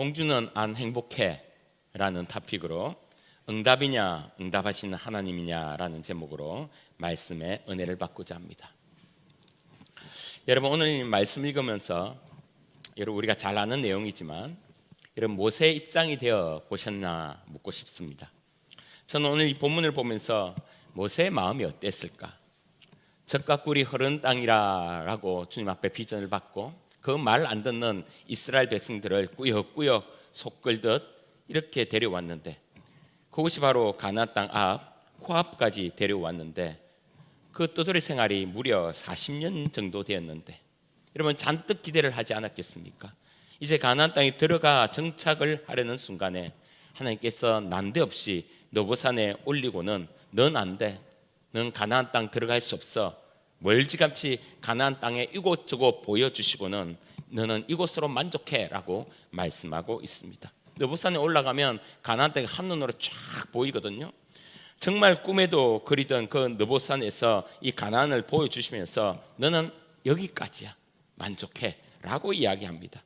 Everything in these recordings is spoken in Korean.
공주는 안 행복해 라는 토픽으로 응답이냐 응답하시는 하나님이냐 라는 제목으로 말씀의 은혜를 받고자 합니다. 여러분, 오늘 말씀 읽으면서 여러분 우리가 잘 아는 내용이지만 여러분 모세의 입장이 되어 보셨나 묻고 싶습니다. 저는 오늘 이 본문을 보면서 모세의 마음이 어땠을까? 젖과 꿀이 흐르는 땅이라고 주님 앞에 비전을 받고 그 말 안 듣는 이스라엘 백성들을 꾸역꾸역 속 끌듯 이렇게 데려왔는데, 그것이 바로 가나안 땅 앞 코앞까지 데려왔는데 그 떠돌이 생활이 무려 40년 정도 되었는데, 여러분 잔뜩 기대를 하지 않았겠습니까? 이제 가나안 땅에 들어가 정착을 하려는 순간에 하나님께서 난데없이 느보산에 올리고는 넌 안 돼, 넌 가나안 땅 들어갈 수 없어, 멀찌감치 가나안 땅에 이곳저곳 보여주시고는 너는 이곳으로 만족해라고 말씀하고 있습니다. 느보산에 올라가면 가나안 땅이 한눈으로 쫙 보이거든요. 정말 꿈에도 그리던 그 느보산에서 이 가나안을 보여주시면서 너는 여기까지야, 만족해라고 이야기합니다.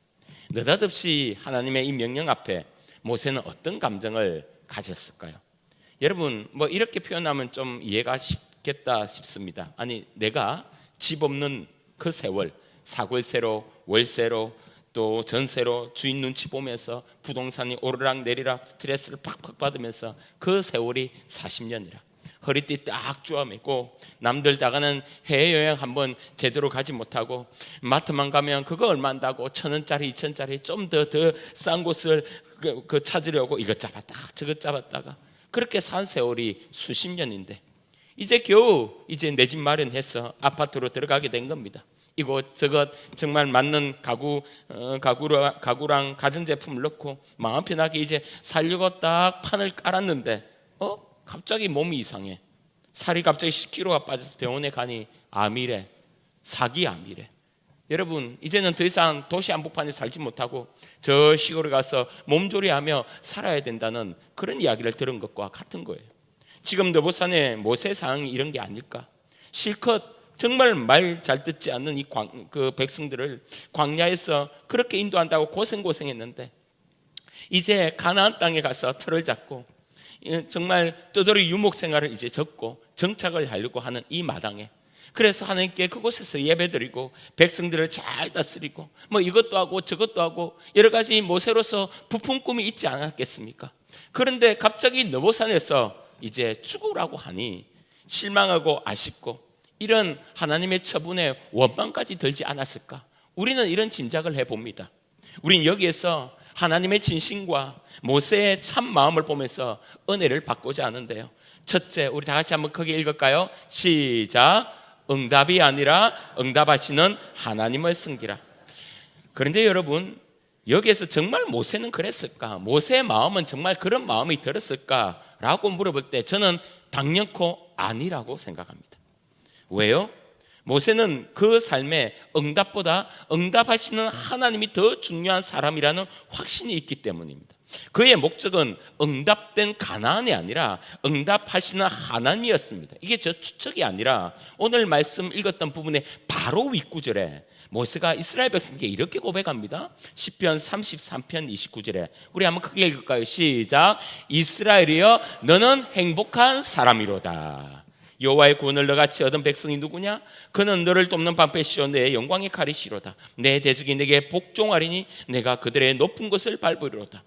느닷없이 하나님의 이 명령 앞에 모세는 어떤 감정을 가졌을까요? 여러분, 뭐 이렇게 표현하면 좀 이해가 쉽겠다 싶습니다. 아니, 내가 집 없는 그 세월, 사골세로, 월세로, 또 전세로 주인 눈치 보면서 부동산이 오르락 내리락 스트레스를 팍팍 받으면서 그 세월이 40년이라 허리띠 딱 쪼아매고 남들 나가는 해외여행 한번 제대로 가지 못하고 마트만 가면 그거 얼마 한다고 1,000원짜리 2,000원짜리 좀 더 싼 곳을 찾으려고 이것 잡았다가 저것 잡았다가 그렇게 산 세월이 수십 년인데 이제 겨우 이제 내 집 마련해서 아파트로 들어가게 된 겁니다. 이곳 저것 정말 맞는 가구랑 가전제품을 넣고 마음 편하게 이제 살려고 딱 판을 깔았는데 갑자기 몸이 이상해. 살이 갑자기 10kg가 빠져서 병원에 가니 암이래. 사기 암이래. 여러분, 이제는 더 이상 도시 한복판에 살지 못하고 저 시골에 가서 몸조리하며 살아야 된다는 그런 이야기를 들은 것과 같은 거예요. 지금 느보산의 모세 상황이 이런 게 아닐까? 실컷 정말 말 잘 듣지 않는 그 백성들을 광야에서 그렇게 인도한다고 고생했는데 이제 가나안 땅에 가서 틀을 잡고 정말 떠돌이 유목 생활을 이제 접고 정착을 하려고 하는 이 마당에, 그래서 하나님께 그곳에서 예배드리고 백성들을 잘 다스리고 뭐 이것도 하고 저것도 하고 여러 가지 모세로서 부푼 꿈이 있지 않았겠습니까? 그런데 갑자기 느보산에서 이제 죽으라고 하니 실망하고 아쉽고 이런 하나님의 처분에 원망까지 들지 않았을까? 우리는 이런 짐작을 해봅니다. 우리는 여기에서 하나님의 진심과 모세의 참 마음을 보면서 은혜를 받고자 하는데요. 첫째, 우리 다 같이 한번 크게 읽을까요? 시작. 응답이 아니라 응답하시는 하나님을 섬기라. 그런데 여러분, 여기에서 정말 모세는 그랬을까? 모세의 마음은 정말 그런 마음이 들었을까? 라고 물어볼 때 저는 당연코 아니라고 생각합니다. 왜요? 모세는 그 삶에 응답보다 응답하시는 하나님이 더 중요한 사람이라는 확신이 있기 때문입니다. 그의 목적은 응답된 가나안이 아니라 응답하시는 하나님이었습니다. 이게 저 추측이 아니라 오늘 말씀 읽었던 부분의 바로 윗구절에 모세가 이스라엘 백성에게 이렇게 고백합니다. 시편 33편 29절에 우리 한번 크게 읽을까요? 시작. 이스라엘이여 너는 행복한 사람이로다. 여호와의 구원을 너같이 얻은 백성이 누구냐? 그는 너를 돕는 방패시오 내 영광의 칼이시로다. 내 대적이 내게 복종하리니 내가 그들의 높은 곳을 밟으리로다.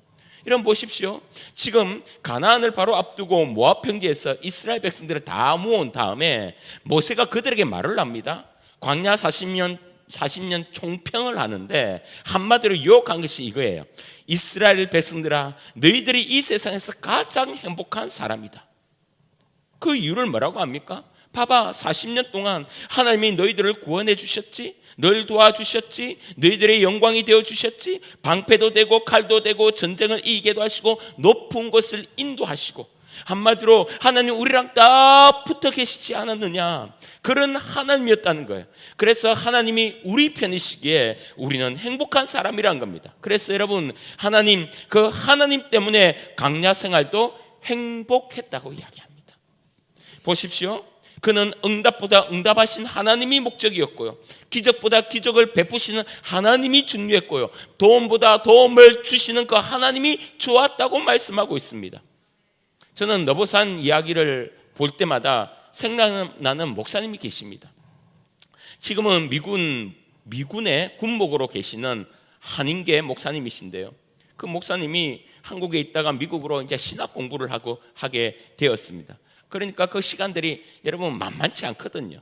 이런 보십시오. 지금 가나안을 바로 앞두고 모압 평지에서 이스라엘 백성들을 다 모은 다음에 모세가 그들에게 말을 합니다. 광야 40년 총평을 하는데 한마디로 유혹한 것이 이거예요. 이스라엘 백성들아, 너희들이 이 세상에서 가장 행복한 사람이다. 그 이유를 뭐라고 합니까? 봐봐, 40년 동안 하나님이 너희들을 구원해 주셨지, 널 도와주셨지, 너희들의 영광이 되어 주셨지, 방패도 되고 칼도 되고 전쟁을 이기게도 하시고 높은 곳을 인도하시고, 한마디로 하나님 우리랑 딱 붙어 계시지 않았느냐, 그런 하나님이었다는 거예요. 그래서 하나님이 우리 편이시기에 우리는 행복한 사람이란 겁니다. 그래서 여러분, 하나님, 그 하나님 때문에 광야 생활도 행복했다고 이야기합니다. 보십시오. 그는 응답보다 응답하신 하나님이 목적이었고요, 기적보다 기적을 베푸시는 하나님이 중요했고요, 도움보다 도움을 주시는 그 하나님이 좋았다고 말씀하고 있습니다. 저는 너보산 이야기를 볼 때마다 생각나는 목사님이 계십니다. 지금은 미군의 군목으로 계시는 한인계 목사님이신데요, 그 목사님이 한국에 있다가 미국으로 이제 신학 공부를 하게 되었습니다. 그러니까 그 시간들이 여러분 만만치 않거든요.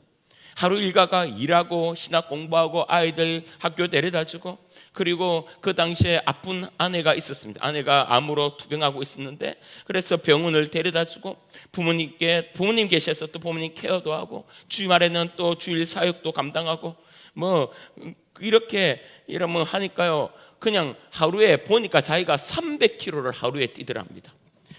하루 일과가 일하고 신학 공부하고 아이들 학교 데려다주고, 그리고 그 당시에 아픈 아내가 있었습니다. 아내가 암으로 투병하고 있었는데, 그래서 병원을 데려다주고, 부모님 계셔서 또 부모님 케어도 하고, 주말에는 또 주일 사역도 감당하고, 뭐 이렇게 이러면 하니까요, 그냥 하루에 보니까 자기가 300km를 하루에 뛰더랍니다.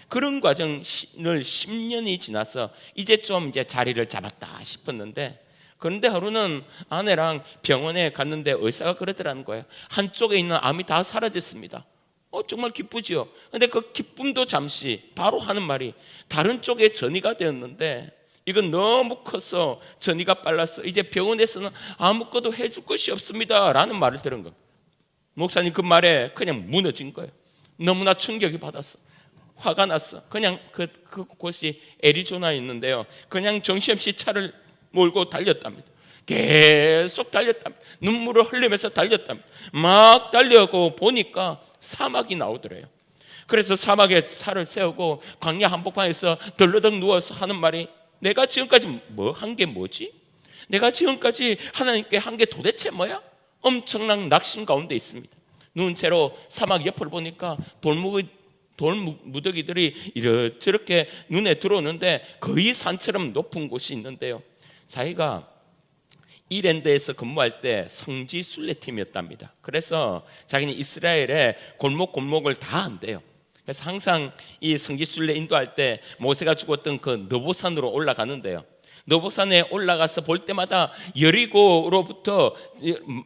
그런 과정을 10년이 지나서 이제 좀 자리를 잡았다 싶었는데, 그런데 하루는 아내랑 병원에 갔는데 의사가 그러더라는 거예요. 한쪽에 있는 암이 다 사라졌습니다. 정말 기쁘지요. 근데 그 기쁨도 잠시, 바로 하는 말이 다른 쪽에 전이가 되었는데 이건 너무 커서 전이가 빨라서 이제 병원에서는 아무것도 해줄 것이 없습니다 라는 말을 들은 겁니다. 목사님 그 말에 그냥 무너진 거예요. 너무나 충격이 받았어. 화가 났어. 그냥 그곳이 애리조나에 있는데요, 그냥 정신없이 차를 몰고 달렸답니다. 계속 달렸답니다. 눈물을 흘리면서 달렸답니다. 막 달려고 보니까 사막이 나오더래요. 그래서 사막에 차를 세우고 광야 한복판에서 덜러덩 누워서 하는 말이, 내가 지금까지 한 게 뭐지? 내가 지금까지 하나님께 한 게 도대체 뭐야? 엄청난 낙심 가운데 있습니다. 누운 채로 사막 옆을 보니까 돌무더기들이 이렇게 눈에 들어오는데 거의 산처럼 높은 곳이 있는데요, 자기가 이랜드에서 근무할 때 성지 순례팀이었답니다. 그래서 자기는 이스라엘의 골목골목을 다 안대요. 그래서 항상 이 성지 순례 인도할 때 모세가 죽었던 그 느보산으로 올라가는데요, 느보산에 올라가서 볼 때마다 여리고로부터,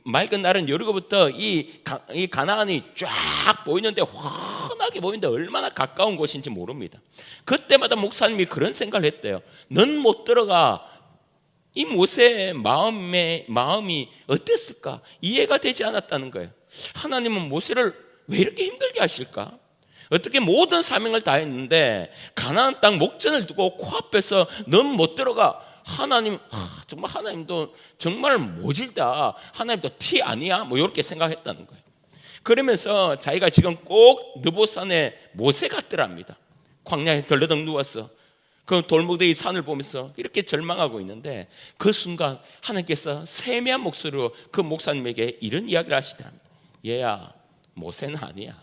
맑은 날은 여리고부터 이 가나안이 쫙 보이는데, 환하게 보이는데 얼마나 가까운 곳인지 모릅니다. 그때마다 목사님이 그런 생각을 했대요. 넌 못 들어가. 이 모세의 마음이 어땠을까? 이해가 되지 않았다는 거예요. 하나님은 모세를 왜 이렇게 힘들게 하실까? 어떻게 모든 사명을 다 했는데 가나안 땅 목전을 두고 코앞에서 넌 못 들어가. 하나님, 정말 하나님도 정말 모질다. 하나님도 티 아니야? 뭐 이렇게 생각했다는 거예요. 그러면서 자기가 지금 꼭 느보산에 모세 같더랍니다. 광야에 덜러덩 누워서 그 돌무더기 산을 보면서 이렇게 절망하고 있는데, 그 순간 하나님께서 세미한 목소리로 그 목사님에게 이런 이야기를 하시더랍니다. 얘야, 모세는 아니야.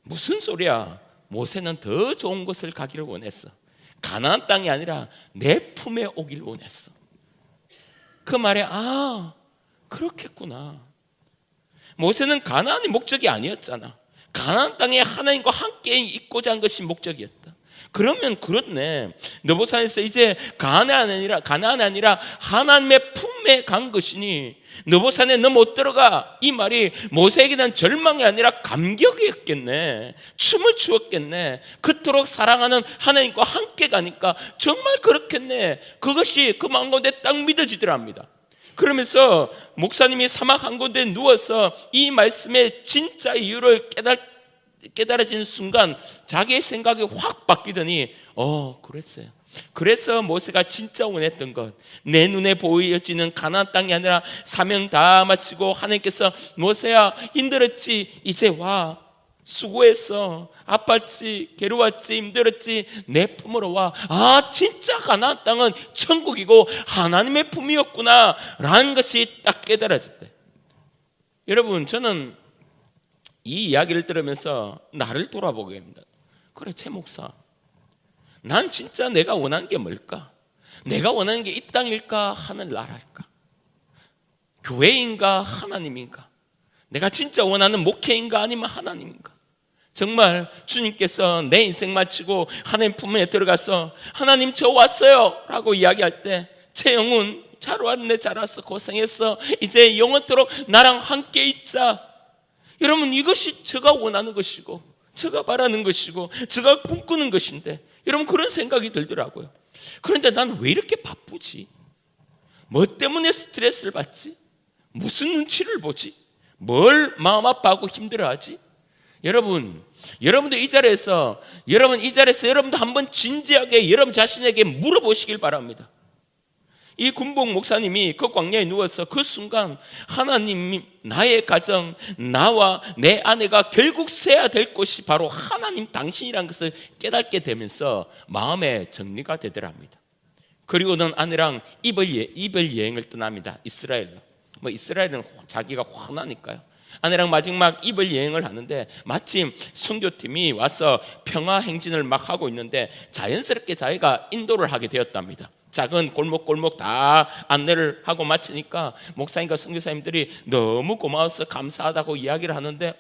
무슨 소리야? 모세는 더 좋은 곳을 가기를 원했어. 가나안 땅이 아니라 내 품에 오길 원했어. 그 말에 그렇겠구나. 모세는 가나안이 목적이 아니었잖아. 가나안 땅에 하나님과 함께 있고자 한 것이 목적이었다. 그러면 그렇네. 느보산에서 이제 가나안이 아니라 하나님의 품에 간 것이니 느보산에 너 못 들어가. 이 말이 모세에게 대한 절망이 아니라 감격이었겠네. 춤을 추었겠네. 그토록 사랑하는 하나님과 함께 가니까 정말 그렇겠네. 그것이 그 마음 가운데 딱 믿어지더랍니다. 그러면서 목사님이 사막 한 곳에 누워서 이 말씀의 진짜 이유를 깨달아지는 순간 자기의 생각이 확 바뀌더니 그랬어요. 그래서 모세가 진짜 원했던 것, 내 눈에 보여지는 가나안 땅이 아니라 사명 다 마치고 하나님께서 모세야 힘들었지, 이제 와. 수고했어. 아팠지, 괴로웠지, 힘들었지, 내 품으로 와. 진짜 가나안 땅은 천국이고 하나님의 품이었구나 라는 것이 딱 깨달아졌대. 여러분, 저는 이 이야기를 들으면서 나를 돌아보게 됩니다. 그래, 최 목사, 난 진짜 내가 원하는 게 뭘까? 내가 원하는 게 이 땅일까? 하늘나라일까? 교회인가? 하나님인가? 내가 진짜 원하는 목회인가? 아니면 하나님인가? 정말 주님께서 내 인생 마치고 하나님 품에 들어가서 하나님 저 왔어요 라고 이야기할 때 제 영혼 잘 왔네, 잘 왔어, 고생했어, 이제 영원토록 나랑 함께 있자. 여러분, 이것이 제가 원하는 것이고 제가 바라는 것이고 제가 꿈꾸는 것인데, 여러분 그런 생각이 들더라고요. 그런데 난 왜 이렇게 바쁘지? 뭐 때문에 스트레스를 받지? 무슨 눈치를 보지? 뭘 마음 아파하고 힘들어하지? 여러분들 이 자리에서 여러분도 한번 진지하게 여러분 자신에게 물어보시길 바랍니다. 이 군복 목사님이 그 광야에 누워서 그 순간 하나님이 나의 가정, 나와 내 아내가 결국 세야 될 곳이 바로 하나님 당신이라는 것을 깨닫게 되면서 마음의 정리가 되더랍니다. 그리고는 아내랑 이별 여행을 떠납니다. 이스라엘로. 이스라엘은 자기가 화나니까요. 아내랑 마지막 이별 여행을 하는데 마침 선교팀이 와서 평화 행진을 막 하고 있는데 자연스럽게 자기가 인도를 하게 되었답니다. 작은 골목 다 안내를 하고 마치니까 목사님과 선교사님들이 너무 고마워서 감사하다고 이야기를 하는데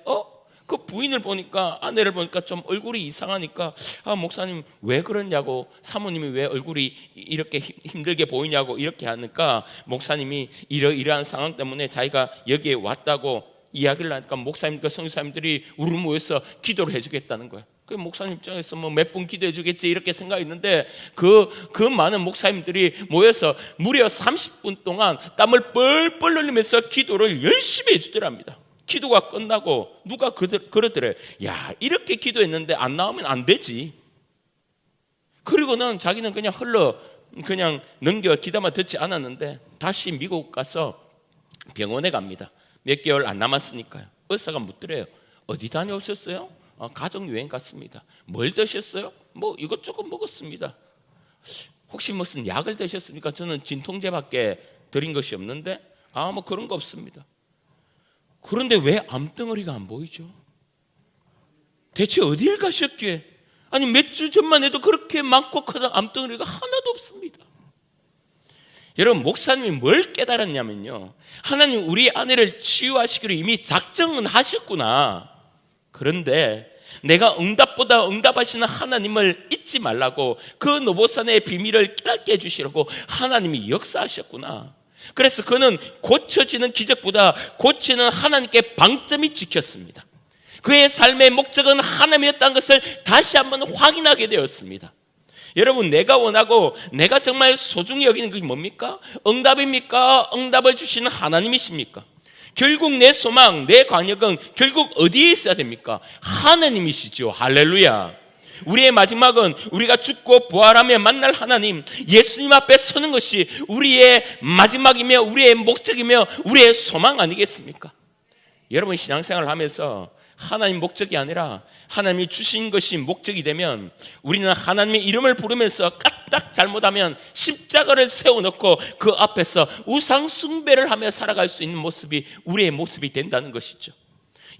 그 부인을 보니까, 아내를 보니까 좀 얼굴이 이상하니까 목사님 왜 그러냐고, 사모님이 왜 얼굴이 이렇게 힘들게 보이냐고 이렇게 하니까 목사님이 이러한 상황 때문에 자기가 여기에 왔다고 이야기를 하니까 목사님과 선교사님들이 우르르 모여서 기도를 해주겠다는 거예요. 그 목사님 입장에서 몇 분 기도해 주겠지 이렇게 생각했는데 그 많은 목사님들이 모여서 무려 30분 동안 땀을 뻘뻘 흘리면서 기도를 열심히 해주더랍니다. 기도가 끝나고 누가 그러더래. 야, 이렇게 기도했는데 안 나오면 안 되지. 그리고는 자기는 그냥 넘겨 기다만 듣지 않았는데 다시 미국 가서 병원에 갑니다. 몇 개월 안 남았으니까요. 의사가 묻더래요. 어디 다녀오셨어요? 가족여행 갔습니다. 뭘 드셨어요? 이것저것 먹었습니다. 혹시 무슨 약을 드셨습니까? 저는 진통제밖에 드린 것이 없는데 그런 거 없습니다. 그런데 왜 암덩어리가 안 보이죠? 대체 어디를 가셨기에? 아니 몇 주 전만 해도 그렇게 많고 크던 암덩어리가 하나도 없습니다. 여러분, 목사님이 뭘 깨달았냐면요, 하나님 우리 아내를 치유하시기로 이미 작정은 하셨구나. 그런데 내가 응답보다 응답하시는 하나님을 잊지 말라고, 그 노보산의 비밀을 깨닫게 해주시려고 하나님이 역사하셨구나. 그래서 그는 고쳐지는 기적보다 고치는 하나님께 방점이 찍혔습니다. 그의 삶의 목적은 하나님이었다는 것을 다시 한번 확인하게 되었습니다. 여러분, 내가 원하고 내가 정말 소중히 여기는 것이 뭡니까? 응답입니까? 응답을 주시는 하나님이십니까? 결국 내 소망, 내 관역은 결국 어디에 있어야 됩니까? 하나님이시죠. 할렐루야. 우리의 마지막은 우리가 죽고 부활하며 만날 하나님, 예수님 앞에 서는 것이 우리의 마지막이며 우리의 목적이며 우리의 소망 아니겠습니까? 여러분, 신앙생활을 하면서 하나님 목적이 아니라 하나님이 주신 것이 목적이 되면 우리는 하나님의 이름을 부르면서 까딱 잘못하면 십자가를 세워놓고 그 앞에서 우상 숭배를 하며 살아갈 수 있는 모습이 우리의 모습이 된다는 것이죠.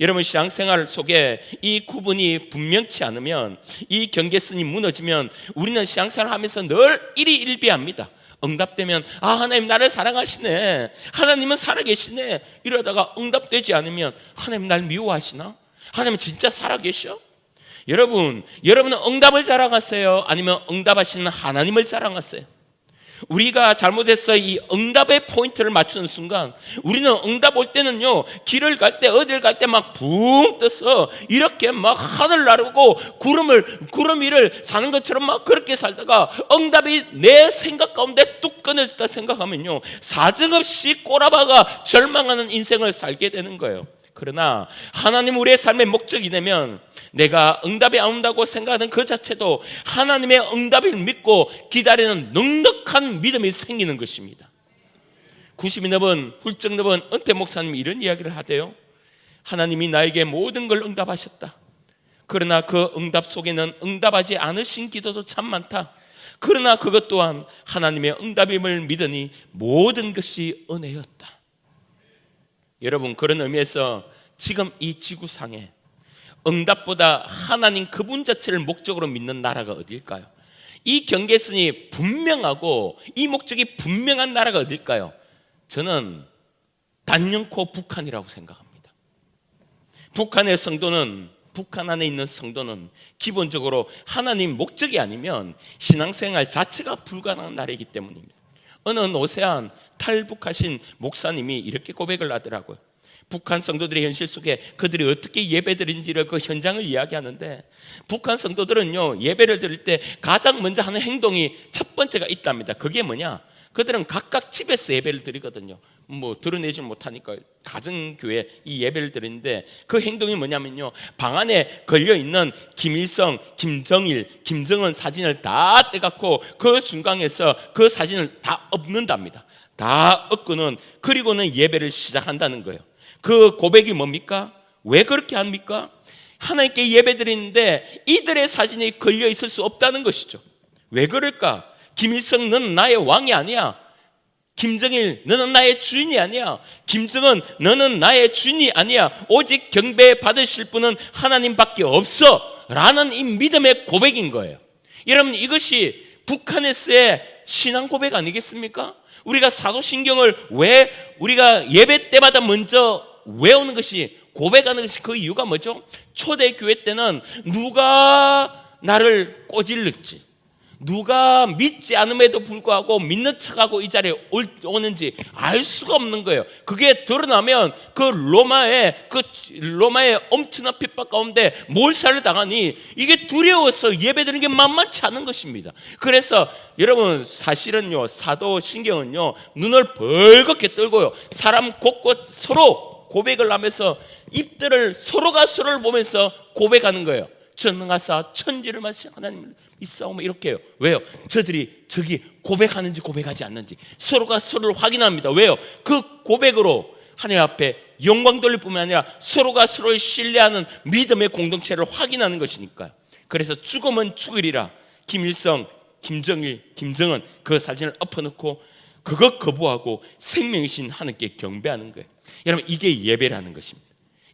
여러분, 신앙생활 속에 이 구분이 분명치 않으면, 이 경계선이 무너지면 우리는 신앙생활을 하면서 늘 일희일비합니다. 응답되면 하나님 나를 사랑하시네, 하나님은 살아계시네, 이러다가 응답되지 않으면 하나님 날 미워하시나? 하나님 진짜 살아계셔? 여러분은 응답을 자랑하세요? 아니면 응답하시는 하나님을 자랑하세요? 우리가 잘못해서 이 응답의 포인트를 맞추는 순간, 우리는 응답 올 때는요, 길을 갈 때 어딜 갈 때 막 붕 떠서 이렇게 막 하늘 나르고 구름 위를 사는 것처럼 막 그렇게 살다가 응답이 내 생각 가운데 뚝 끊어졌다 생각하면요, 사정없이 꼬라박아 절망하는 인생을 살게 되는 거예요. 그러나 하나님 우리의 삶의 목적이 되면 내가 응답이 안 온다고 생각하는 그 자체도 하나님의 응답을 믿고 기다리는 넉넉한 믿음이 생기는 것입니다. 90이 넘은 훌쩍 넘은 은퇴 목사님이 이런 이야기를 하대요. 하나님이 나에게 모든 걸 응답하셨다. 그러나 그 응답 속에는 응답하지 않으신 기도도 참 많다. 그러나 그것 또한 하나님의 응답임을 믿으니 모든 것이 은혜였다. 여러분, 그런 의미에서 지금 이 지구상에 응답보다 하나님 그분 자체를 목적으로 믿는 나라가 어딜까요? 이 경계선이 분명하고 이 목적이 분명한 나라가 어딜까요? 저는 단연코 북한이라고 생각합니다. 북한 안에 있는 성도는 기본적으로 하나님 목적이 아니면 신앙생활 자체가 불가능한 나라이기 때문입니다. 어느 노세한 탈북하신 목사님이 이렇게 고백을 하더라고요. 북한 성도들의 현실 속에 그들이 어떻게 예배드린지를 그 현장을 이야기하는데, 북한 성도들은요, 예배를 드릴 때 가장 먼저 하는 행동이 첫 번째가 있답니다. 그게 뭐냐? 그들은 각각 집에서 예배를 드리거든요. 뭐 드러내지 못하니까 가정교회 이 예배를 드리는데, 그 행동이 뭐냐면요, 방 안에 걸려있는 김일성, 김정일, 김정은 사진을 다 떼갖고 그 중간에서 그 사진을 다 엎는답니다. 다 엎고는, 그리고는 예배를 시작한다는 거예요. 그 고백이 뭡니까? 왜 그렇게 합니까? 하나님께 예배 드리는데 이들의 사진이 걸려 있을 수 없다는 것이죠. 왜 그럴까? 김일성, 너는 나의 왕이 아니야. 김정일, 너는 나의 주인이 아니야. 김정은, 너는 나의 주인이 아니야. 오직 경배 받으실 분은 하나님밖에 없어. 라는 이 믿음의 고백인 거예요. 여러분, 이것이 북한에서의 신앙 고백 아니겠습니까? 우리가 사도신경을 왜 우리가 예배 때마다 먼저 외우는 것이, 고백하는 것이, 그 이유가 뭐죠? 초대교회 때는 누가 나를 꼬질렀지, 누가 믿지 않음에도 불구하고 믿는 척하고 이 자리에 오는지 알 수가 없는 거예요. 그게 드러나면 그 로마의 엄청난 핍박 가운데 몰살을 당하니 이게 두려워서 예배드리는 게 만만치 않은 것입니다. 그래서 여러분, 사실은요, 사도신경은요, 눈을 벌겋게 뜨고요, 사람 곳곳 서로 고백을 하면서 입들을 서로가 서로를 보면서 고백하는 거예요. 전능하사 천지를 만드신 하나님을 믿사오며, 이렇게 해요. 왜요? 저들이 저기 고백하는지 고백하지 않는지 서로가 서로를 확인합니다. 왜요? 그 고백으로 하나님 앞에 영광 돌릴 뿐만 아니라 서로가 서로를 신뢰하는 믿음의 공동체를 확인하는 것이니까요. 그래서 죽으면 죽으리라, 김일성, 김정일, 김정은 그 사진을 엎어놓고 그것 거부하고 생명이신 하나님께 경배하는 거예요. 여러분, 이게 예배라는 것입니다.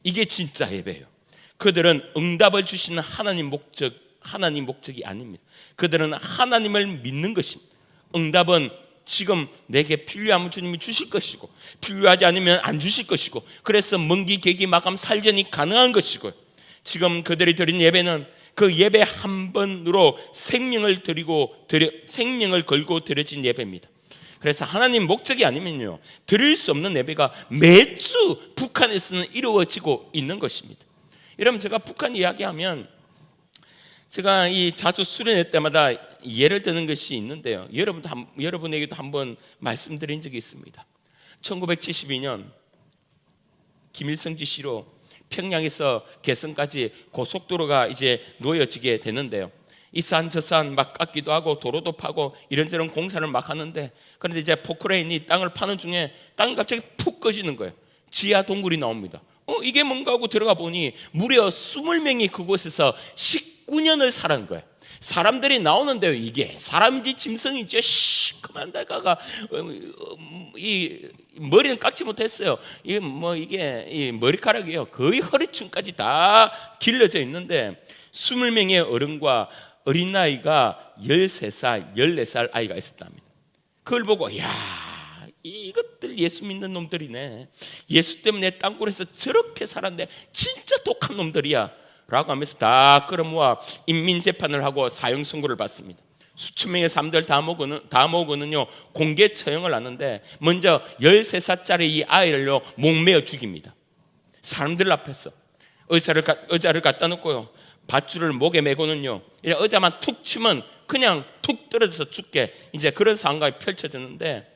이게 진짜 예배예요. 그들은 응답을 주시는 하나님 목적이 아닙니다. 그들은 하나님을 믿는 것입니다. 응답은 지금 내게 필요하면 주님이 주실 것이고, 필요하지 않으면 안 주실 것이고, 그래서 먼기 계기 마감 살전이 가능한 것이고요. 지금 그들이 드린 예배는 그 예배 한 번으로 생명을 걸고 드려진 예배입니다. 그래서 하나님 목적이 아니면요, 드릴 수 없는 예배가 매주 북한에서는 이루어지고 있는 것입니다. 여러분, 제가 북한 이야기하면 제가 이 자주 수련회 때마다 예를 드는 것이 있는데요, 여러분에게도 한번 말씀드린 적이 있습니다. 1972년 김일성 지시로 평양에서 개성까지 고속도로가 이제 놓여지게 되는데요, 이 산 저 산 막 깎기도 하고 도로도 파고 이런저런 공사를 막 하는데, 그런데 이제 포크레인이 땅을 파는 중에 땅이 갑자기 푹 꺼지는 거예요. 지하 동굴이 나옵니다. 이게 뭔가 하고 들어가 보니 무려 20명이 그곳에서 19년을 살은 거예요. 사람들이 나오는데요, 이게 사람인지 짐승인지 시커먼 데다가 이 머리는 깎지 못했어요. 이게 이 머리카락이요, 거의 허리춤까지 다 길러져 있는데 20명의 어른과 어린아이가 13살, 14살 아이가 있었답니다. 그걸 보고, 야, 이것들 예수 믿는 놈들이네, 예수 때문에 땅굴에서 저렇게 살았네, 진짜 독한 놈들이야 라고 하면서 다 끌어모아 인민재판을 하고 사형선고를 받습니다. 수천 명의 사람들 다 모으고는요, 공개 처형을 하는데, 먼저 13살짜리 이 아이를요 목매어 죽입니다. 사람들 앞에서 의자를 갖다 놓고요, 밧줄을 목에 메고는요, 의자만 툭 치면 그냥 툭 떨어져서 죽게, 이제 그런 상황이 펼쳐지는데,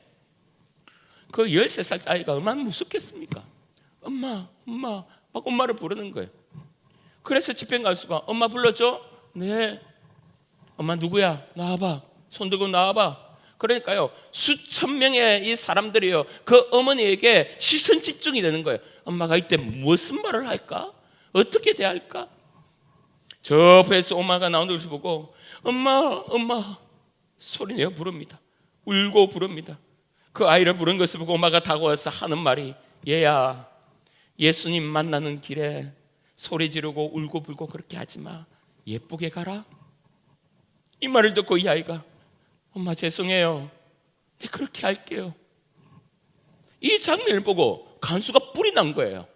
그 13살 아이가 얼마나 무섭겠습니까? 엄마, 엄마, 막 엄마를 부르는 거예요. 그래서 집행 갈수가, 엄마 불러줘? 네. 엄마 누구야? 나와봐. 손 들고 나와봐. 그러니까요, 수천 명의 이 사람들이요, 그 어머니에게 시선 집중이 되는 거예요. 엄마가 이때 무슨 말을 할까? 어떻게 대할까? 저 앞에서 엄마가 나오는 것을 보고, 엄마, 엄마 소리내어 부릅니다. 울고 부릅니다. 그 아이를 부른 것을 보고 엄마가 다가와서 하는 말이, 얘야, 예수님 만나는 길에 소리 지르고 울고 불고 그렇게 하지 마. 예쁘게 가라. 이 말을 듣고 이 아이가, 엄마 죄송해요, 네 그렇게 할게요. 이 장면을 보고 간수가 뿔이 난 거예요.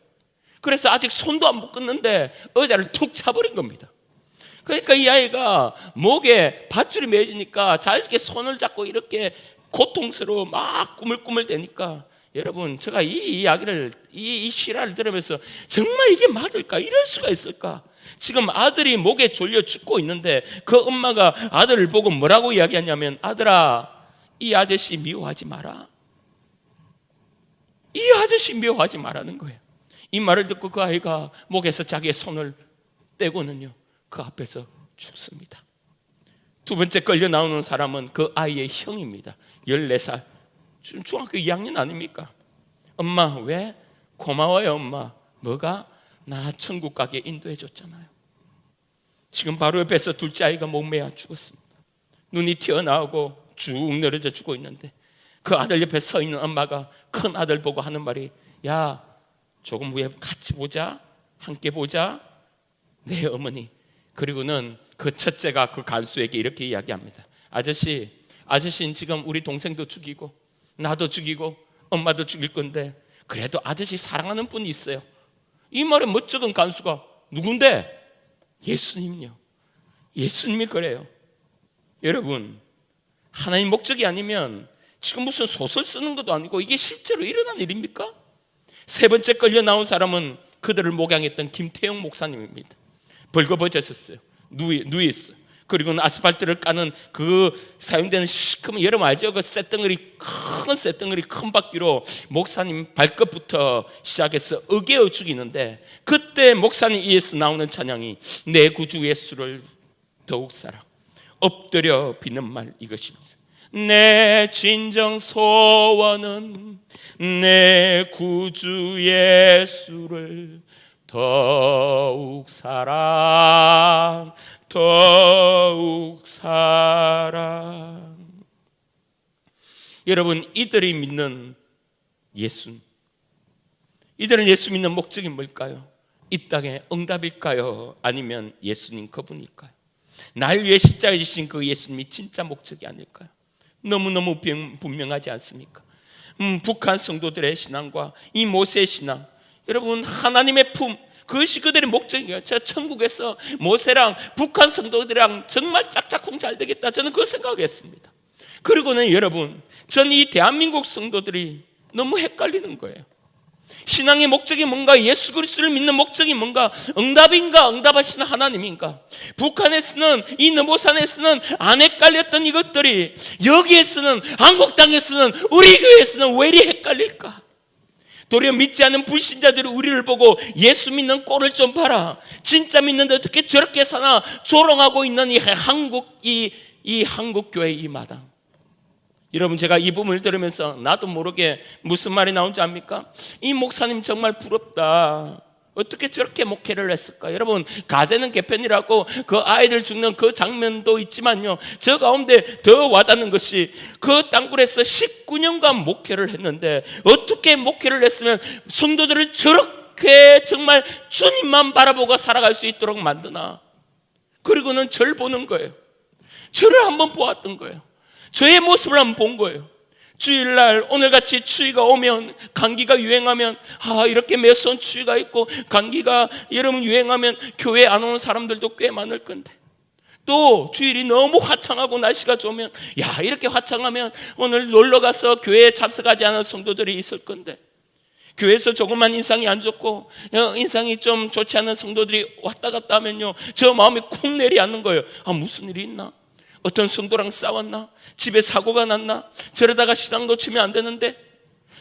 그래서 아직 손도 안 묶었는데 의자를 툭 차버린 겁니다. 그러니까 이 아이가 목에 밧줄이 매어지니까 자연스럽게 손을 잡고 이렇게 고통스러워 막 꾸물꾸물 대니까, 여러분, 제가 이 이야기를 이 실화를 들으면서 정말 이게 맞을까? 이럴 수가 있을까? 지금 아들이 목에 졸려 죽고 있는데 그 엄마가 아들을 보고 뭐라고 이야기하냐면, 아들아, 이 아저씨 미워하지 마라. 이 아저씨 미워하지 말라는 거예요. 이 말을 듣고 그 아이가 목에서 자기의 손을 떼고는요, 그 앞에서 죽습니다. 두 번째 끌려 나오는 사람은 그 아이의 형입니다. 14살, 중학교 2학년 아닙니까? 엄마, 왜? 고마워요 엄마. 뭐가? 나 천국 가게 인도해 줬잖아요. 지금 바로 옆에서 둘째 아이가 목매어 죽었습니다. 눈이 튀어나오고 쭉 늘어져 죽고 있는데 그 아들 옆에 서 있는 엄마가 큰 아들 보고 하는 말이, 야, 조금 후에 같이 보자, 함께 보자. 네 어머니. 그리고는 그 첫째가 그 간수에게 이렇게 이야기합니다. 아저씨는 지금 우리 동생도 죽이고 나도 죽이고 엄마도 죽일 건데 그래도 아저씨 사랑하는 분이 있어요. 이 말에 멋쩍은 간수가 누군데? 예수님요. 예수님이 그래요. 여러분, 하나님 목적이 아니면 지금 무슨 소설 쓰는 것도 아니고 이게 실제로 일어난 일입니까? 세 번째 끌려 나온 사람은 그들을 목양했던 김태용 목사님입니다. 벌거벗었어요. 누워 있어요. 그리고는 아스팔트를 까는 그 사용되는 시커먼, 여러분 알죠? 그 큰 쇳덩어리 큰 바퀴로 목사님 발끝부터 시작해서 어개어 죽이는데, 그때 목사님 입에서 나오는 찬양이 내 구주 예수를 더욱 사랑, 엎드려 비는 말 이것입니다. 내 진정 소원은 내 구주 예수를 더욱 사랑, 더욱 사랑. 여러분, 이들이 믿는 예수, 이들은 예수 믿는 목적이 뭘까요? 이 땅의 응답일까요? 아니면 예수님 그분일까요? 날 위해 십자가에 지신 그 예수님이 진짜 목적이 아닐까요? 너무너무 분명하지 않습니까? 북한 성도들의 신앙과 이 모세의 신앙, 여러분, 하나님의 품, 그것이 그들의 목적이에요. 제가 천국에서 모세랑 북한 성도들이랑 정말 짝짝꿍 잘 되겠다, 저는 그거 생각했습니다. 그리고는 여러분, 전 이 대한민국 성도들이 너무 헷갈리는 거예요. 신앙의 목적이 뭔가? 예수 그리스도를 믿는 목적이 뭔가? 응답인가? 응답하시는 하나님인가? 북한에서는, 이 너모산에서는 안 헷갈렸던 이것들이 여기에서는, 한국 땅에서는, 우리 교회에서는 왜 이리 헷갈릴까? 도리어 믿지 않는 불신자들이 우리를 보고 예수 믿는 꼴을 좀 봐라, 진짜 믿는데 어떻게 저렇게 사나 조롱하고 있는 이 한국 교회 이 마당. 여러분, 제가 이 부분을 들으면서 나도 모르게 무슨 말이 나온지 압니까? 이 목사님 정말 부럽다. 어떻게 저렇게 목회를 했을까? 여러분, 가재는 개편이라고 그 아이들 죽는 그 장면도 있지만요, 저 가운데 더 와닿는 것이 그 땅굴에서 19년간 목회를 했는데 어떻게 목회를 했으면 성도들을 저렇게 정말 주님만 바라보고 살아갈 수 있도록 만드나. 그리고는 저를 보는 거예요. 저를 한번 보았던 거예요. 저의 모습을 한번 본 거예요. 주일날 오늘같이 추위가 오면, 감기가 유행하면, 이렇게 매서운 추위가 있고 감기가 여러분 유행하면 교회 안 오는 사람들도 꽤 많을 건데, 또 주일이 너무 화창하고 날씨가 좋으면, 이렇게 화창하면 오늘 놀러가서 교회에 참석하지 않은 성도들이 있을 건데, 교회에서 조금만 인상이 안 좋고 인상이 좀 좋지 않은 성도들이 왔다 갔다 하면요, 저 마음이 쿵 내리앉는 거예요. 무슨 일이 있나? 어떤 성도랑 싸웠나? 집에 사고가 났나? 저러다가 신앙 놓치면 안 되는데.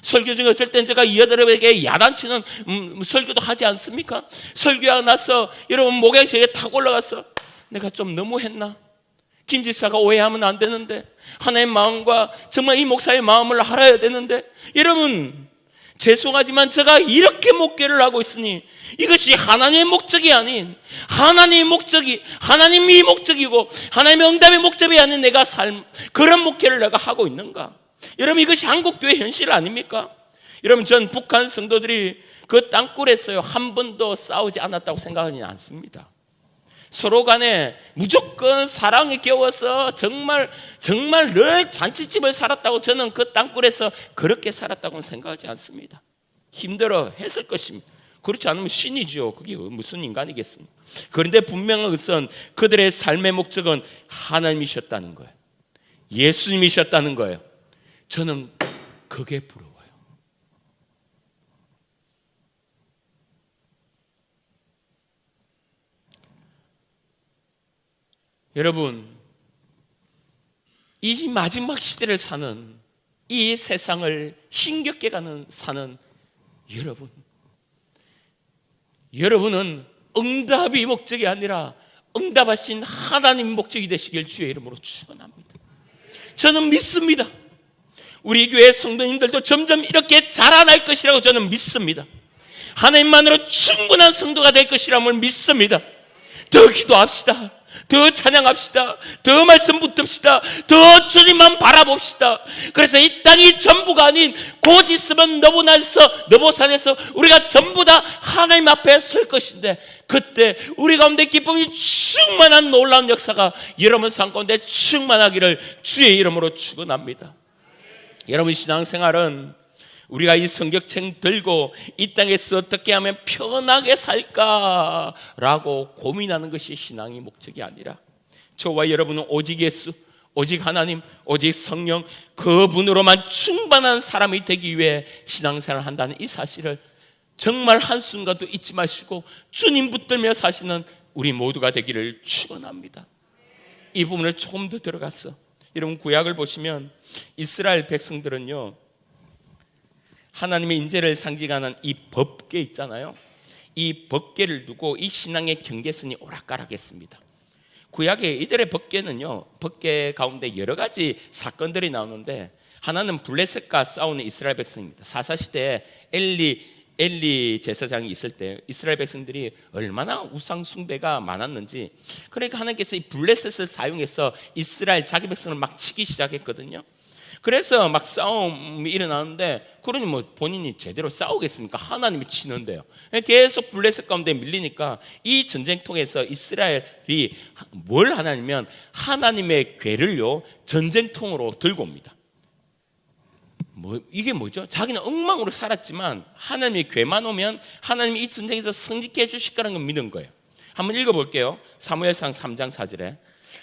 설교 중에 어쩔 땐 제가 이 여자들에게 야단치는 설교도 하지 않습니까? 설교하고 나서 여러분 목양실에 탁 올라가서 내가 좀 너무했나? 김 지사가 오해하면 안 되는데, 하나의 마음과 정말 이 목사의 마음을 알아야 되는데, 여러분 죄송하지만 제가 이렇게 목회를 하고 있으니 이것이 하나님의 목적이 아닌, 하나님의 목적이, 하나님이 목적이고 하나님의 응답의 목적이 아닌 내가 그런 목회를 내가 하고 있는가? 여러분, 이것이 한국교회 현실 아닙니까? 여러분, 전 북한 성도들이 그 땅굴에서요 한 번도 싸우지 않았다고 생각하지 않습니다. 서로 간에 무조건 사랑에 겨워서 정말 늘 잔치집을 살았다고, 저는 그 땅굴에서 그렇게 살았다고는 생각하지 않습니다. 힘들어 했을 것입니다. 그렇지 않으면 신이죠. 그게 무슨 인간이겠습니까? 그런데 분명한 것은 그들의 삶의 목적은 하나님이셨다는 거예요. 예수님이셨다는 거예요. 저는 그게 부러워요. 여러분, 이 마지막 시대를 사는, 이 세상을 힘겹게 사는 여러분은 응답이 목적이 아니라 응답하신 하나님 목적이 되시길 주의 이름으로 축원합니다. 저는 믿습니다. 우리 교회 성도님들도 점점 이렇게 자라날 것이라고 저는 믿습니다. 하나님만으로 충분한 성도가 될 것이라고 믿습니다. 더 기도합시다. 더 찬양합시다. 더 말씀 붙듭시다. 더 주님만 바라봅시다. 그래서 이 땅이 전부가 아닌 곧 있으면 너보산에서 우리가 전부 다 하나님 앞에 설 것인데, 그때 우리 가운데 기쁨이 충만한 놀라운 역사가 여러분 삶 가운데 충만하기를 주의 이름으로 축원합니다. 여러분, 신앙생활은 우리가 이 성경책 들고 이 땅에서 어떻게 하면 편하게 살까라고 고민하는 것이 신앙의 목적이 아니라, 저와 여러분은 오직 예수, 오직 하나님, 오직 성령, 그분으로만 충만한 사람이 되기 위해 신앙생활을 한다는 이 사실을 정말 한순간도 잊지 마시고 주님 붙들며 사시는 우리 모두가 되기를 축원합니다. 이 부분을 조금 더 들어가서, 여러분 구약을 보시면 이스라엘 백성들은요, 하나님의 인재를 상징하는 이 법궤 있잖아요. 이 법궤를 두고 이 신앙의 경계선이 오락가락했습니다. 구약의 이들의 법궤는요, 법궤 가운데 여러 가지 사건들이 나오는데, 하나는 블레셋과 싸우는 이스라엘 백성입니다. 사사시대에 엘리 제사장이 있을 때 이스라엘 백성들이 얼마나 우상 숭배가 많았는지, 그러니까 하나님께서 이 블레셋을 사용해서 이스라엘 자기 백성을 막 치기 시작했거든요. 그래서 막 싸움이 일어나는데, 그러니 뭐 본인이 제대로 싸우겠습니까? 하나님이 치는데요. 계속 블레셋 가운데 밀리니까 이 전쟁통에서 이스라엘이 뭘 하냐면 하나님의 궤를요 전쟁통으로 들고 옵니다. 이게 뭐죠? 자기는 엉망으로 살았지만 하나님의 궤만 오면 하나님이 이 전쟁에서 승리케 해주실 거라는 걸 믿은 거예요. 한번 읽어볼게요. 사무엘상 3장 4절에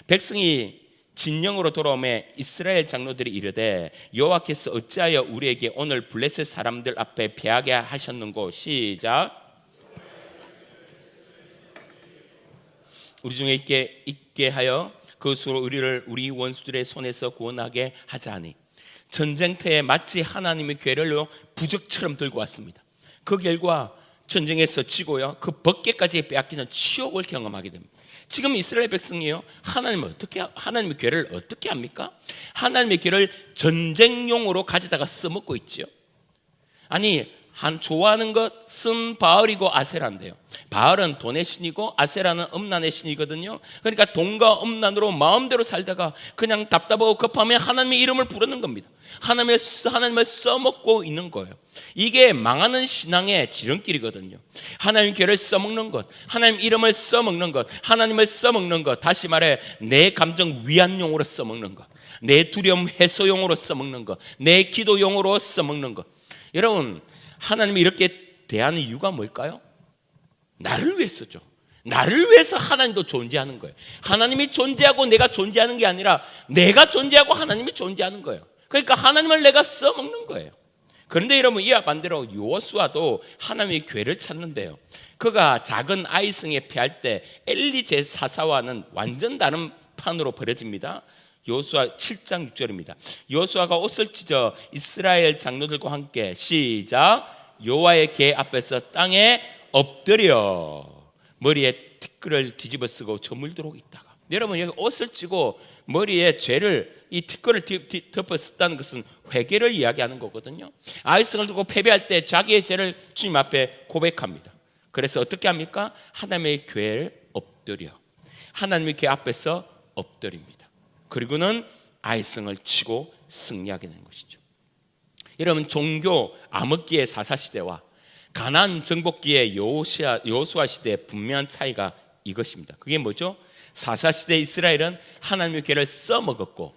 백성이 진영으로 돌아오매 이스라엘 장로들이 이르되 여호와께서 어찌하여 우리에게 오늘 블레셋 사람들 앞에 패하게 하셨는고. 시작. 우리 중에 있게 하여 그 수로 우리 원수들의 손에서 구원하게 하자니. 전쟁터에 마치 하나님의 궤를 부적처럼 들고 왔습니다. 그 결과 전쟁에서 지고요, 그 법궤까지 빼앗기는 치욕을 경험하게 됩니다. 지금 이스라엘 백성이요, 하나님의 궤를 어떻게 합니까? 하나님의 궤를 전쟁용으로 가져다가 써먹고 있지요. 아니, 좋아하는 것은 바알이고 아세라인데요, 바알은 돈의 신이고 아세라는 음란의 신이거든요. 그러니까 돈과 음란으로 마음대로 살다가 그냥 답답하고 급하면 하나님의 이름을 부르는 겁니다. 하나님을 써먹고 있는 거예요. 이게 망하는 신앙의 지름길이거든요. 하나님 궤를 써먹는 것, 하나님 이름을 써먹는 것, 하나님을 써먹는 것, 다시 말해 내 감정 위안용으로 써먹는 것, 내 두려움 해소용으로 써먹는 것, 내 기도용으로 써먹는 것. 여러분, 하나님이 이렇게 대하는 이유가 뭘까요? 나를 위해서죠. 나를 위해서 하나님도 존재하는 거예요. 하나님이 존재하고 내가 존재하는 게 아니라 내가 존재하고 하나님이 존재하는 거예요. 그러니까 하나님을 내가 써먹는 거예요. 그런데 여러분, 이와 반대로 여호수아도 하나님의 궤를 찾는데요, 그가 작은 아이성에 패할 때 엘리 제사사와는 완전 다른 판으로 벌어집니다. 여호수아 7장 6절입니다. 여호수아가 옷을 찢어 이스라엘 장로들과 함께 시작. 여호와의 궤 앞에서 땅에 엎드려 머리에 티끌을 뒤집어 쓰고 저물도록 있다가. 여러분, 여기 옷을 찢고 머리에 이 티끌을 덮어 썼다는 것은 회개를 이야기하는 거거든요. 아이성을 두고 패배할 때 자기의 죄를 주님 앞에 고백합니다. 그래서 어떻게 합니까? 하나님의 궤를 엎드려 하나님의 궤 앞에서 엎드립니다. 그리고는 아이성을 치고 승리하게 되는 것이죠. 여러분, 종교 암흑기의 사사시대와 가나안 정복기의 여호수아 시대의 분명한 차이가 이것입니다. 그게 뭐죠? 사사시대 이스라엘은 하나님의 궤를 써먹었고,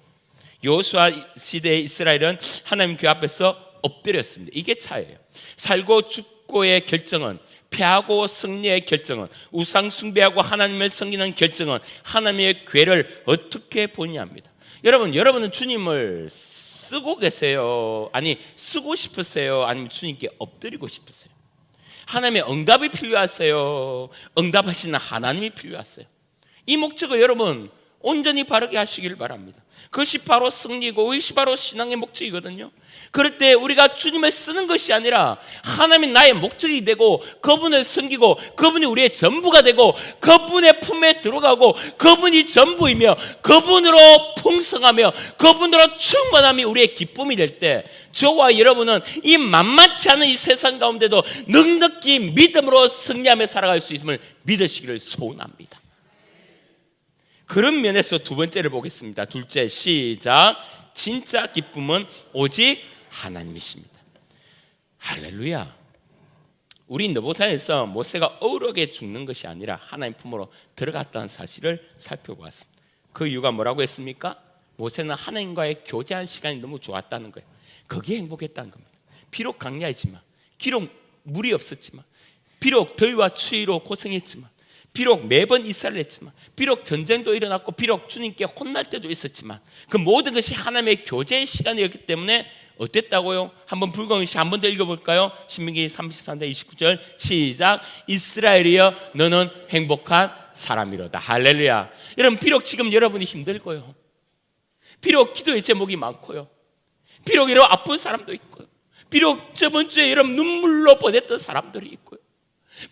여호수아 시대의 이스라엘은 하나님 궤 앞에서 엎드렸습니다. 이게 차이예요. 살고 죽고의 결정은, 패하고 승리의 결정은, 우상 숭배하고 하나님을 섬기는 결정은 하나님의 궤를 어떻게 보냐입니다. 여러분은 주님을 쓰고 계세요? 아니, 쓰고 싶으세요? 아니면 주님께 엎드리고 싶으세요? 하나님의 응답이 필요하세요? 응답하시는 하나님이 필요하세요? 이 목적을 여러분 온전히 바르게 하시길 바랍니다. 그것이 바로 승리고 그것이 바로 신앙의 목적이거든요. 그럴 때 우리가 주님을 쓰는 것이 아니라 하나님이 나의 목적이 되고 그분을 섬기고 그분이 우리의 전부가 되고 그분의 품에 들어가고 그분이 전부이며 그분으로 풍성하며 그분으로 충만함이 우리의 기쁨이 될 때 저와 여러분은 이 만만치 않은 이 세상 가운데도 넉넉히 믿음으로 승리하며 살아갈 수 있음을 믿으시기를 소원합니다. 그런 면에서 두 번째를 보겠습니다. 둘째, 시작. 진짜 기쁨은 오직 하나님이십니다. 할렐루야. 우리 느보산에서 모세가 억울하게 죽는 것이 아니라 하나님 품으로 들어갔다는 사실을 살펴보았습니다. 그 이유가 뭐라고 했습니까? 모세는 하나님과의 교제한 시간이 너무 좋았다는 거예요. 거기에 행복했다는 겁니다. 비록 강야했지만, 비록 물이 없었지만, 비록 더위와 추위로 고생했지만, 비록 매번 이사를 했지만, 비록 전쟁도 일어났고, 비록 주님께 혼날 때도 있었지만, 그 모든 것이 하나님의 교제의 시간이었기 때문에 어땠다고요? 한번 불공시 한 번 더 읽어볼까요? 신명기 33장 29절 시작. 이스라엘이여 너는 행복한 사람이로다. 할렐루야. 여러분, 비록 지금 여러분이 힘들고요, 비록 기도의 제목이 많고요, 비록 이런 아픈 사람도 있고요, 비록 저번 주에 여러분 눈물로 보냈던 사람들이 있고요,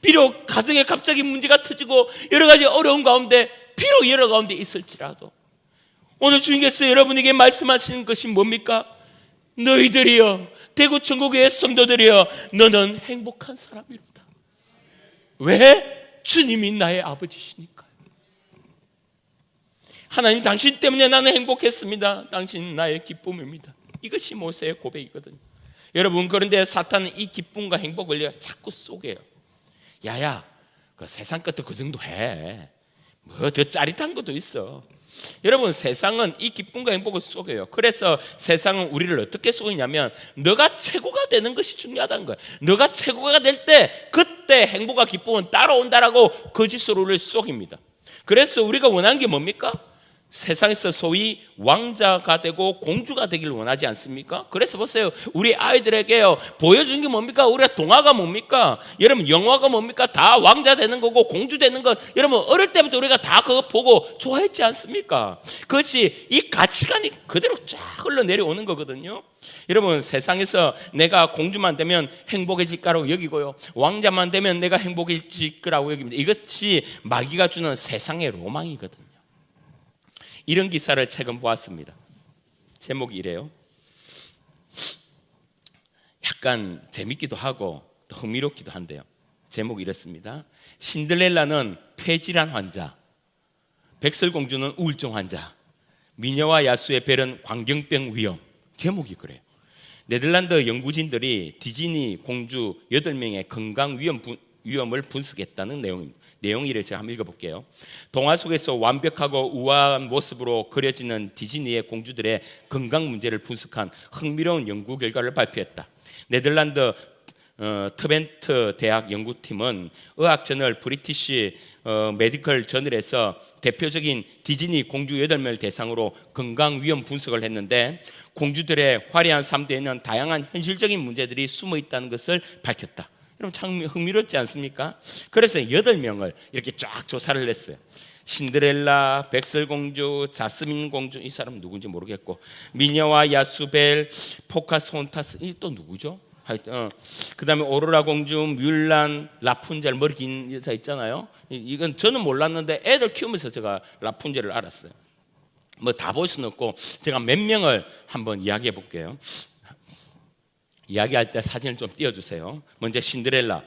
비록 가정에 갑자기 문제가 터지고 여러 가지 어려운 가운데 비록 여러 가운데 있을지라도 오늘 주님께서 여러분에게 말씀하시는 것이 뭡니까? 너희들이여, 대구 천국의 성도들이여, 너는 행복한 사람이로다. 왜? 주님이 나의 아버지시니까요. 하나님, 당신 때문에 나는 행복했습니다. 당신은 나의 기쁨입니다. 이것이 모세의 고백이거든요. 여러분, 그런데 사탄은 이 기쁨과 행복을 자꾸 속여요. 야야, 그 세상 것도 그 정도 해. 뭐 더 짜릿한 것도 있어. 여러분, 세상은 이 기쁨과 행복을 속여요. 그래서 세상은 우리를 어떻게 속이냐면 너가 최고가 되는 것이 중요하다는 거예요. 너가 최고가 될 때 그때 행복과 기쁨은 따라온다라고 거짓으로 우리를 속입니다. 그래서 우리가 원하는 게 뭡니까? 세상에서 소위 왕자가 되고 공주가 되기를 원하지 않습니까? 그래서 보세요, 우리 아이들에게요 보여준 게 뭡니까? 우리가 동화가 뭡니까? 여러분, 영화가 뭡니까? 다 왕자 되는 거고 공주 되는 거. 여러분, 어릴 때부터 우리가 다 그거 보고 좋아했지 않습니까? 그것이 이 가치관이 그대로 쫙 흘러내려오는 거거든요. 여러분, 세상에서 내가 공주만 되면 행복해질 거라고 여기고요, 왕자만 되면 내가 행복해질 거라고 여깁니다. 이것이 마귀가 주는 세상의 로망이거든요. 이런 기사를 최근 보았습니다. 제목이 이래요. 약간 재밌기도 하고 또 흥미롭기도 한데요. 제목이 이렇습니다. 신들렐라는 폐질환 환자, 백설공주는 우울증 환자, 미녀와 야수의 벨은 광경병 위험. 제목이 그래요. 네덜란드 연구진들이 디즈니 공주 8명의 건강 위험을 분석했다는 내용입니다. 내용을 제가 한번 읽어볼게요. 동화 속에서 완벽하고 우아한 모습으로 그려지는 디즈니의 공주들의 건강 문제를 분석한 흥미로운 연구 결과를 발표했다. 네덜란드 트벤트 대학 연구팀은 의학저널 브리티시 메디컬 저널에서 대표적인 디즈니 공주 8명을 대상으로 건강 위험 분석을 했는데 공주들의 화려한 삶에는 다양한 현실적인 문제들이 숨어 있다는 것을 밝혔다. 여러분, 참 흥미롭지 않습니까? 그래서 8명을 이렇게 쫙 조사를 했어요. 신데렐라, 백설공주, 자스민 공주, 이 사람은 누군지 모르겠고, 미녀와 야수벨, 포카손타스, 이 또 누구죠? 그 다음에 오로라 공주, 뮬란, 라푼젤, 머리 긴 여자 있잖아요. 이건 저는 몰랐는데 애들 키우면서 제가 라푼젤을 알았어요. 뭐 다 볼 수는 없고 제가 몇 명을 한번 이야기해 볼게요. 이야기할 때 사진을 좀 띄워주세요. 먼저 신데렐라.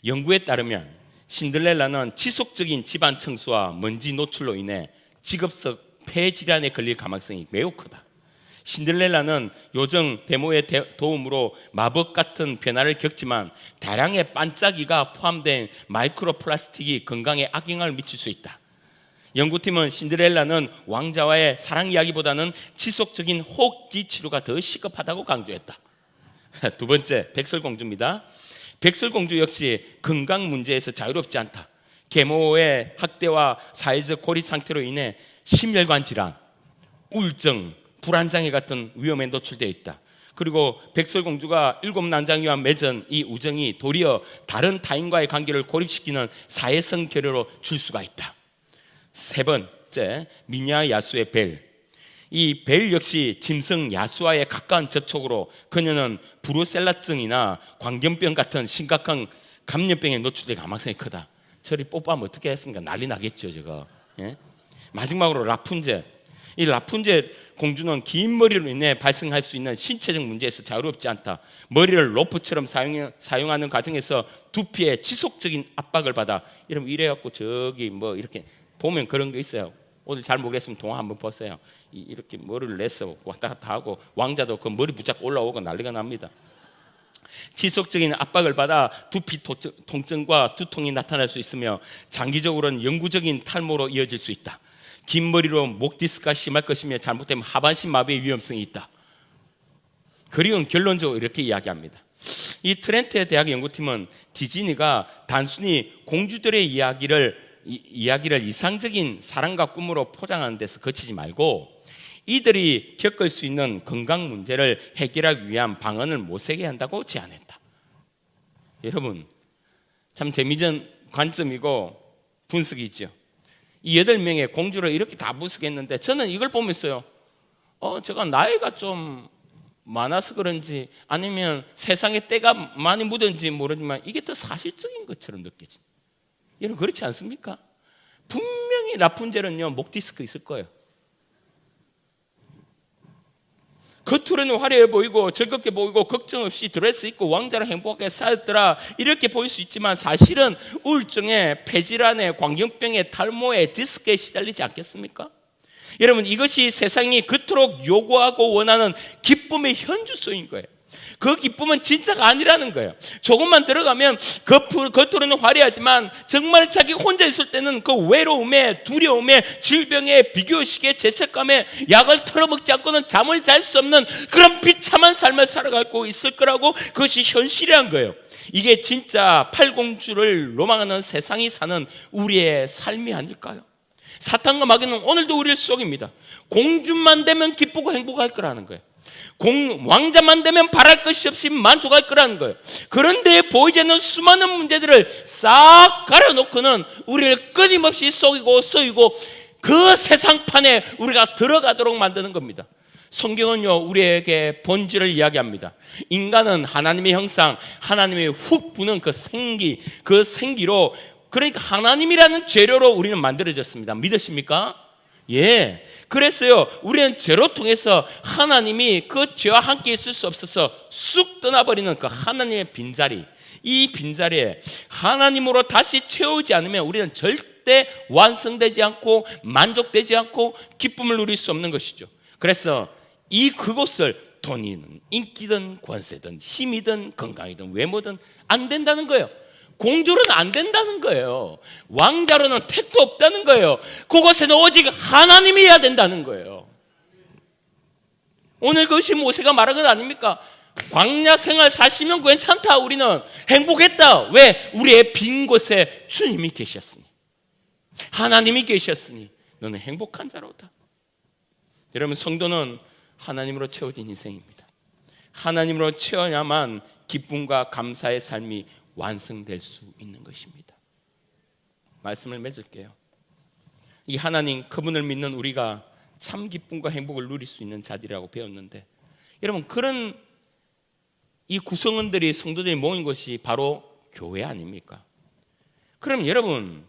연구에 따르면 신데렐라는 지속적인 집안 청소와 먼지 노출로 인해 직업적 폐질환에 걸릴 가망성이 매우 크다. 신데렐라는 요정 데모의 도움으로 마법 같은 변화를 겪지만 다량의 반짝이가 포함된 마이크로 플라스틱이 건강에 악영향을 미칠 수 있다. 연구팀은 신데렐라는 왕자와의 사랑 이야기보다는 지속적인 호흡기 치료가 더 시급하다고 강조했다. 두 번째, 백설공주입니다. 백설공주 역시 건강 문제에서 자유롭지 않다. 계모의 학대와 사회적 고립 상태로 인해 심혈관 질환, 우울증, 불안장애 같은 위험에 노출되어 있다. 그리고 백설공주가 7난장이와 맺은 이 우정이 도리어 다른 타인과의 관계를 고립시키는 사회성 결여로 줄 수가 있다. 세 번째, 미냐 야수의 벨. 이 벨 역시 짐승 야수와의 가까운 접촉으로 그녀는 브루셀라증이나 광견병 같은 심각한 감염병에 노출될 가능성이 크다. 저리 뽀뽀하면 어떻게 했습니까? 난리 나겠죠, 저거. 예? 마지막으로 라푼젤. 이 라푼젤 공주는 긴 머리로 인해 발생할 수 있는 신체적 문제에서 자유롭지 않다. 머리를 로프처럼 사용하는 과정에서 두피에 지속적인 압박을 받아. 이러면 이래갖고 저기 뭐 이렇게 보면 그런 거 있어요. 오늘 잘 모르겠으면 동화 한번 보세요. 이렇게 머리를 내서 왔다 갔다 하고 왕자도 그 머리 붙잡고 올라오고 난리가 납니다. 지속적인 압박을 받아 두피 통증과 두통이 나타날 수 있으며 장기적으로는 영구적인 탈모로 이어질 수 있다. 긴 머리로 목 디스크가 심할 것이며 잘못되면 하반신 마비의 위험성이 있다. 그리고 결론적으로 이렇게 이야기합니다. 이 트렌트 대학 연구팀은 디즈니가 단순히 공주들의 이야기를 이상적인 사랑과 꿈으로 포장하는 데서 그치지 말고 이들이 겪을 수 있는 건강 문제를 해결하기 위한 방안을 모색해야 한다고 제안했다. 여러분, 참 재미있는 관점이고 분석이죠. 이 8명의 공주를 이렇게 다 분석했는데 저는 이걸 보면서요, 제가 나이가 좀 많아서 그런지 아니면 세상에 때가 많이 묻은지 모르지만 이게 더 사실적인 것처럼 느껴집니다. 여러분, 그렇지 않습니까? 분명히 라푼젤은요, 목 디스크 있을 거예요. 겉으로는 화려해 보이고 즐겁게 보이고 걱정 없이 드레스 입고 왕자랑 행복하게 살았더라 이렇게 보일 수 있지만 사실은 우울증에 폐질환에 광견병에 탈모에 디스크에 시달리지 않겠습니까? 여러분, 이것이 세상이 그토록 요구하고 원하는 기쁨의 현주소인 거예요. 그 기쁨은 진짜가 아니라는 거예요. 조금만 들어가면 겉으로는 화려하지만 정말 자기 혼자 있을 때는 그 외로움에 두려움에 질병에 비교의식에 죄책감에 약을 털어먹지 않고는 잠을 잘 수 없는 그런 비참한 삶을 살아가고 있을 거라고, 그것이 현실이란 거예요. 이게 진짜 팔공주를 로망하는 세상이 사는 우리의 삶이 아닐까요? 사탄과 마귀는 오늘도 우리를 속입니다. 공주만 되면 기쁘고 행복할 거라는 거예요. 왕자만 되면 바랄 것이 없이 만족할 거라는 거예요. 그런데 보이지 않는 수많은 문제들을 싹 가려놓고는 우리를 끊임없이 속이고 쏘이고 그 생상판에 우리가 들어가도록 만드는 겁니다. 성경은요, 우리에게 본질을 이야기합니다. 인간은 하나님의 형상, 하나님의 훅 부는 그 생기로, 그러니까 하나님이라는 재료로 우리는 만들어졌습니다. 믿으십니까? 예. 그래서요, 우리는 죄로 통해서 하나님이 그 죄와 함께 있을 수 없어서 쑥 떠나버리는 그 하나님의 빈자리, 이 빈자리에 하나님으로 다시 채우지 않으면 우리는 절대 완성되지 않고 만족되지 않고 기쁨을 누릴 수 없는 것이죠. 그래서 그곳을 돈이든 인기든 권세든 힘이든 건강이든 외모든 안 된다는 거예요. 공주로는 안 된다는 거예요. 왕자로는 택도 없다는 거예요. 그곳에는 오직 하나님이어야 된다는 거예요. 오늘 그것이 모세가 말한 것 아닙니까? 광야 생활 40년 괜찮다, 우리는 행복했다. 왜? 우리의 빈 곳에 주님이 계셨으니, 하나님이 계셨으니 너는 행복한 자로다. 여러분, 성도는 하나님으로 채워진 인생입니다. 하나님으로 채워야만 기쁨과 감사의 삶이 완성될 수 있는 것입니다. 말씀을 맺을게요. 이 하나님, 그분을 믿는 우리가 참 기쁨과 행복을 누릴 수 있는 자들이라고 배웠는데, 여러분, 그런 이 구성원들이, 성도들이 모인 것이 바로 교회 아닙니까? 그럼 여러분,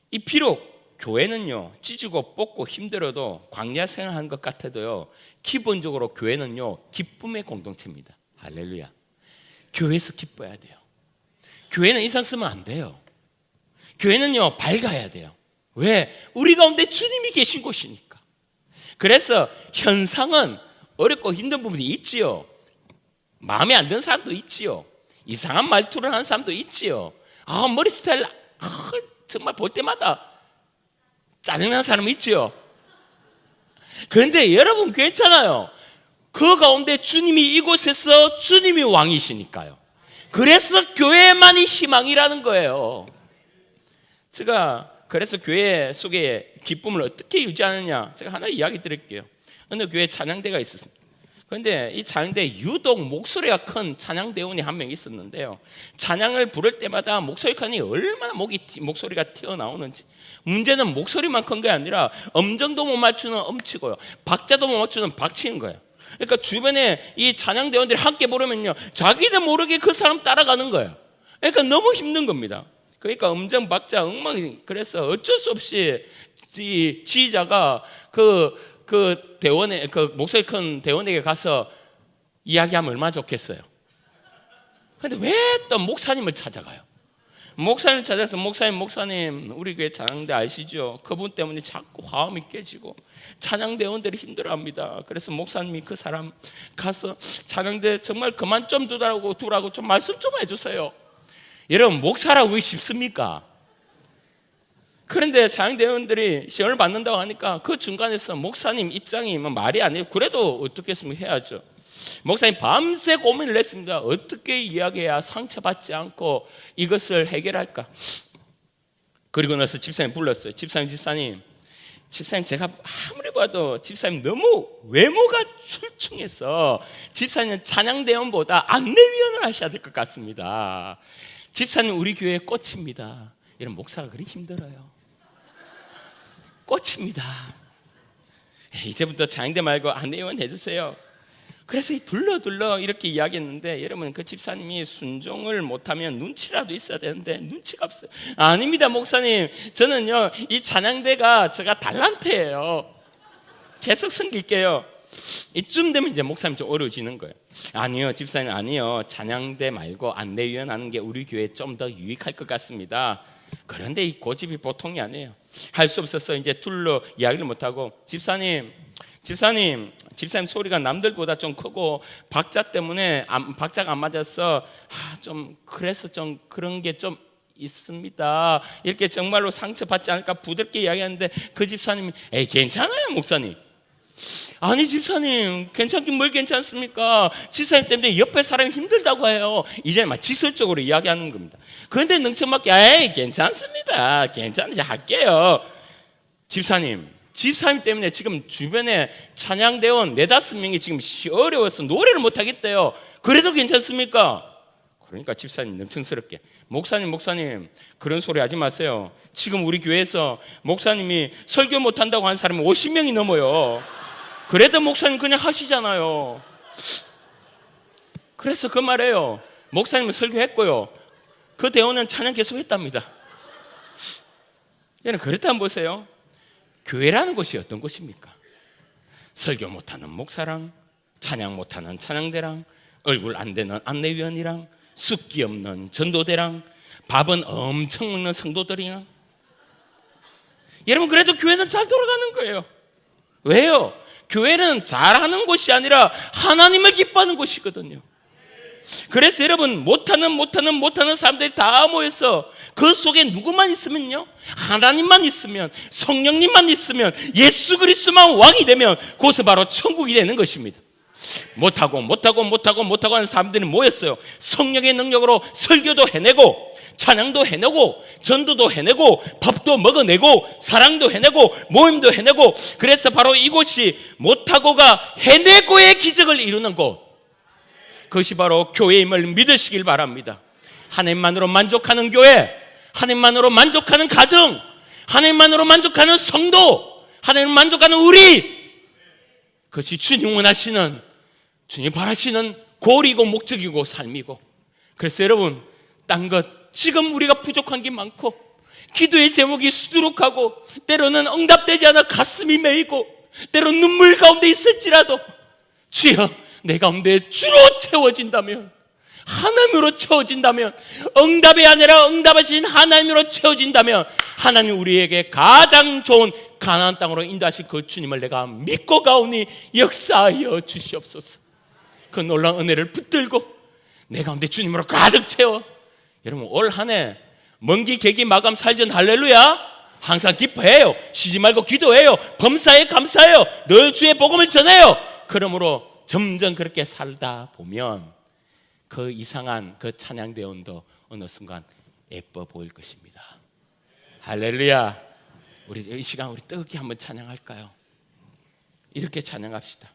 이 비록 교회는요, 찢고 뽑고 힘들어도 광야 생활하는 것 같아도요, 기본적으로 교회는요, 기쁨의 공동체입니다. 할렐루야. 교회에서 기뻐야 돼요. 교회는 인상 쓰면 안 돼요. 교회는요, 밝아야 돼요. 왜? 우리 가운데 주님이 계신 곳이니까. 그래서 현상은 어렵고 힘든 부분이 있지요. 마음에 안 드는 사람도 있지요. 이상한 말투를 하는 사람도 있지요. 머리 스타일 정말 볼 때마다 짜증나는 사람 있지요. 그런데 여러분, 괜찮아요. 그 가운데 주님이 이곳에서 주님이 왕이시니까요. 그래서 교회만이 희망이라는 거예요. 제가 그래서 교회 속에 기쁨을 어떻게 유지하느냐, 제가 하나 이야기 드릴게요. 어느 교회 찬양대가 있었습니다. 그런데 이 찬양대 유독 목소리가 큰 찬양대원이 한 명 있었는데요. 찬양을 부를 때마다 목소리가 얼마나 목소리가 튀어나오는지. 문제는 목소리만 큰 게 아니라 음정도 못 맞추는 음치고요, 박자도 못 맞추는 박치인 거예요. 그러니까 주변에 이 찬양대원들이 함께 부르면요, 자기도 모르게 그 사람 따라가는 거예요. 그러니까 너무 힘든 겁니다. 그러니까 음정, 박자, 엉망이. 그래서 어쩔 수 없이 이 지휘자가 그 대원에, 그 목소리 큰 대원에게 가서 이야기하면 얼마나 좋겠어요. 근데 왜 또 목사님을 찾아가요? 목사님 찾아서 목사님 우리 교회 찬양대 아시죠? 그분 때문에 자꾸 화음이 깨지고 찬양대원들이 힘들어합니다. 그래서 목사님이 그 사람 가서 찬양대 정말 그만 좀 두라고 좀 말씀 좀 해주세요. 여러분, 목사라고 쉽습니까? 그런데 찬양대원들이 시험을 받는다고 하니까 그 중간에서 목사님 입장이 말이 아니에요. 그래도 어떻게 했으면 해야죠. 목사님 밤새 고민을 했습니다. 어떻게 이야기해야 상처받지 않고 이것을 해결할까? 그리고 나서 집사님 불렀어요. 집사님 제가 아무리 봐도 집사님 너무 외모가 출중해서 집사님 찬양대원보다 안내위원을 하셔야 될 것 같습니다. 집사님 우리 교회의 꽃입니다. 이런 목사가 그리 힘들어요. 꽃입니다. 이제부터 찬양대 말고 안내위원 해주세요. 그래서 둘러 이렇게 이야기했는데, 여러분, 그 집사님이 순종을 못하면 눈치라도 있어야 되는데 눈치가 없어요. 아닙니다 목사님, 저는요 이 찬양대가 제가 달란트예요. 계속 섬길게요. 이쯤 되면 이제 목사님 좀 어려워지는 거예요. 아니요 집사님, 아니요, 찬양대 말고 안내위원 하는 게 우리 교회에 좀 더 유익할 것 같습니다. 그런데 이 고집이 보통이 아니에요. 할 수 없어서 이제 둘러 이야기를 못하고, 집사님 소리가 남들보다 좀 크고 박자 때문에 박자가 안 맞아서 좀 그래서 좀 그런 게 좀 있습니다. 이렇게 정말로 상처받지 않을까 부드럽게 이야기하는데, 그 집사님이 에이 괜찮아요 목사님. 아니 집사님, 괜찮긴 뭘 괜찮습니까? 집사님 때문에 옆에 사람이 힘들다고 해요. 이제 막 지설적으로 이야기하는 겁니다. 그런데 능청맞게 에이 괜찮습니다, 괜찮은지 할게요. 집사님 때문에 지금 주변에 찬양대원 4-5명이 지금 어려워서 노래를 못하겠대요. 그래도 괜찮습니까? 그러니까 집사님 능청스럽게 목사님 그런 소리 하지 마세요. 지금 우리 교회에서 목사님이 설교 못한다고 하는 사람이 50명이 넘어요. 그래도 목사님 그냥 하시잖아요. 그래서 그 말이에요. 목사님은 설교했고요, 그 대원은 찬양 계속 했답니다. 여러분, 그렇다면 보세요. 교회라는 곳이 어떤 곳입니까? 설교 못하는 목사랑, 찬양 못하는 찬양대랑, 얼굴 안 되는 안내위원이랑, 숫기 없는 전도대랑, 밥은 엄청 먹는 성도들이랑. 여러분, 그래도 교회는 잘 돌아가는 거예요. 왜요? 교회는 잘하는 곳이 아니라 하나님을 기뻐하는 곳이거든요. 그래서 여러분, 못하는 사람들이 다 모여서 그 속에 누구만 있으면요, 하나님만 있으면, 성령님만 있으면, 예수 그리스도만 왕이 되면 그것은 바로 천국이 되는 것입니다. 못하고 하는 사람들이 모였어요. 성령의 능력으로 설교도 해내고, 찬양도 해내고, 전도도 해내고, 밥도 먹어내고, 사랑도 해내고, 모임도 해내고. 그래서 바로 이곳이 못하고가 해내고의 기적을 이루는 곳, 그것이 바로 교회임을 믿으시길 바랍니다. 하나님만으로 만족하는 교회, 하나님만으로 만족하는 가정, 하나님만으로 만족하는 성도, 하나님 만족하는 우리, 그것이 주님 원하시는, 주님 바라시는 고리고 목적이고 삶이고. 그래서 여러분, 딴 것 지금 우리가 부족한 게 많고, 기도의 제목이 수두룩하고, 때로는 응답되지 않아 가슴이 메이고, 때로는 눈물 가운데 있을지라도, 주여 내 가운데 주로 채워진다면, 하나님으로 채워진다면, 응답이 아니라 응답하신 하나님으로 채워진다면, 하나님 우리에게 가장 좋은 가나안 땅으로 인도하실 그 주님을 내가 믿고 가오니 역사하여 주시옵소서. 그 놀라운 은혜를 붙들고 내 가운데 주님으로 가득 채워. 여러분, 올 한 해 먼기 계기 마감 살전 할렐루야 항상 기뻐해요. 쉬지 말고 기도해요. 범사에 감사해요. 늘 주의 복음을 전해요. 그러므로 점점 그렇게 살다 보면 그 이상한 그 찬양대원도 어느 순간 예뻐 보일 것입니다. 할렐루야. 우리 이 시간 우리 뜨겁게 한번 찬양할까요? 이렇게 찬양합시다.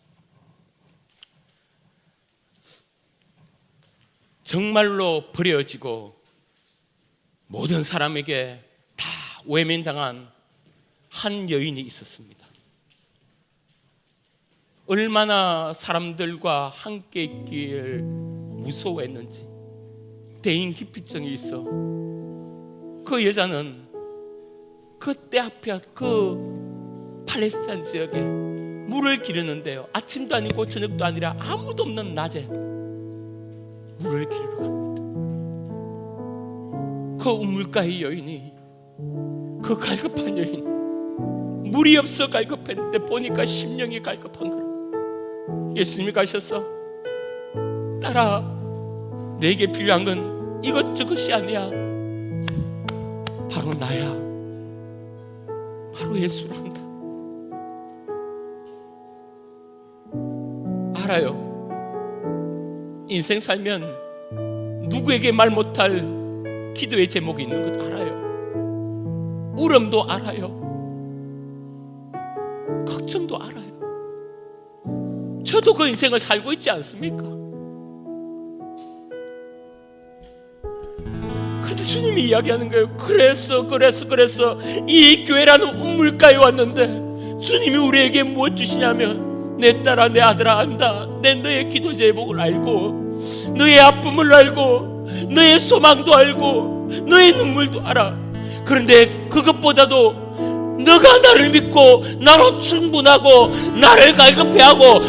정말로 버려지고 모든 사람에게 다 외면당한 한 여인이 있었습니다. 얼마나 사람들과 함께 있기를 무서워했는지, 대인기피증이 있어 그 여자는 그때 앞에 그 팔레스타인 지역에 물을 기르는데요, 아침도 아니고 저녁도 아니라 아무도 없는 낮에 물을 기르러 갑니다. 그 우물가의 여인이, 그 갈급한 여인, 물이 없어 갈급했는데 보니까 심령이 갈급한 거라. 예수님이 가셔서 딸아, 내게 필요한 건 이것저것이 아니야, 바로 나야, 바로 예수란다. 알아요. 인생 살면 누구에게 말 못할 기도의 제목이 있는 것 알아요. 울음도 알아요. 걱정도 알아요. 저도 그 인생을 살고 있지 않습니까? 그런데 주님이 이야기하는 거예요. 그래서 이 교회라는 우물가에 왔는데 주님이 우리에게 무엇 주시냐면, 내 딸아, 내 아들아, 안다. 내 너의 기도 제목을 알고, 너의 아픔을 알고, 너의 소망도 알고, 너의 눈물도 알아. 그런데 그것보다도 너가 나를 믿고 나로 충분하고 나를 갈급해하고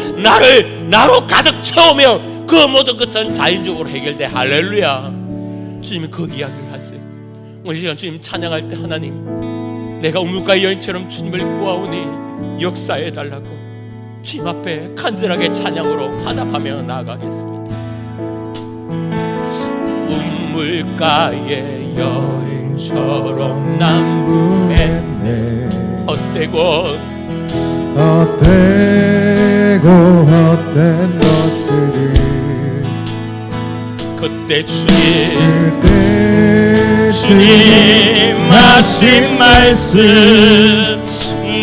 나로 가득 채우면 그 모든 것은 자연적으로 해결돼. 할렐루야. 주님이 그 이야기를 하세요. 오늘 시간 주님 찬양할 때, 하나님, 내가 우물가의 여인처럼 주님을 구하오니 역사해달라고 주님 앞에 간절하게 찬양으로 화답하며 나아가겠습니다. 우물가의 여인처럼 난 구했네. 헛되고 헛된 것들을 그때 주님 하신 말씀,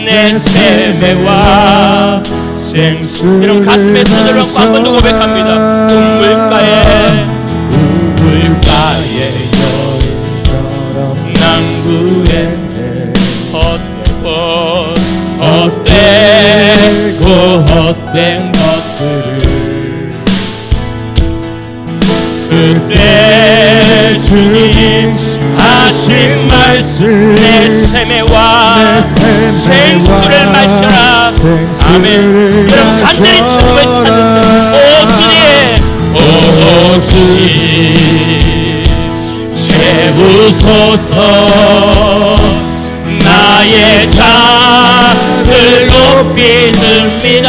내 세매와 생수. 여러분 가슴에 손을 얹고 한 번 더 고백합니다. 우물가에 여인처럼 난 구했네. 헛된 것들을 그때 주님 하신 말씀, 내 세매와 생수를 마셔라. 아멘. 여러분 간절히 주님을 찾으세요. 오 주님 채우소서. 나의 잔을 높이 듭니다.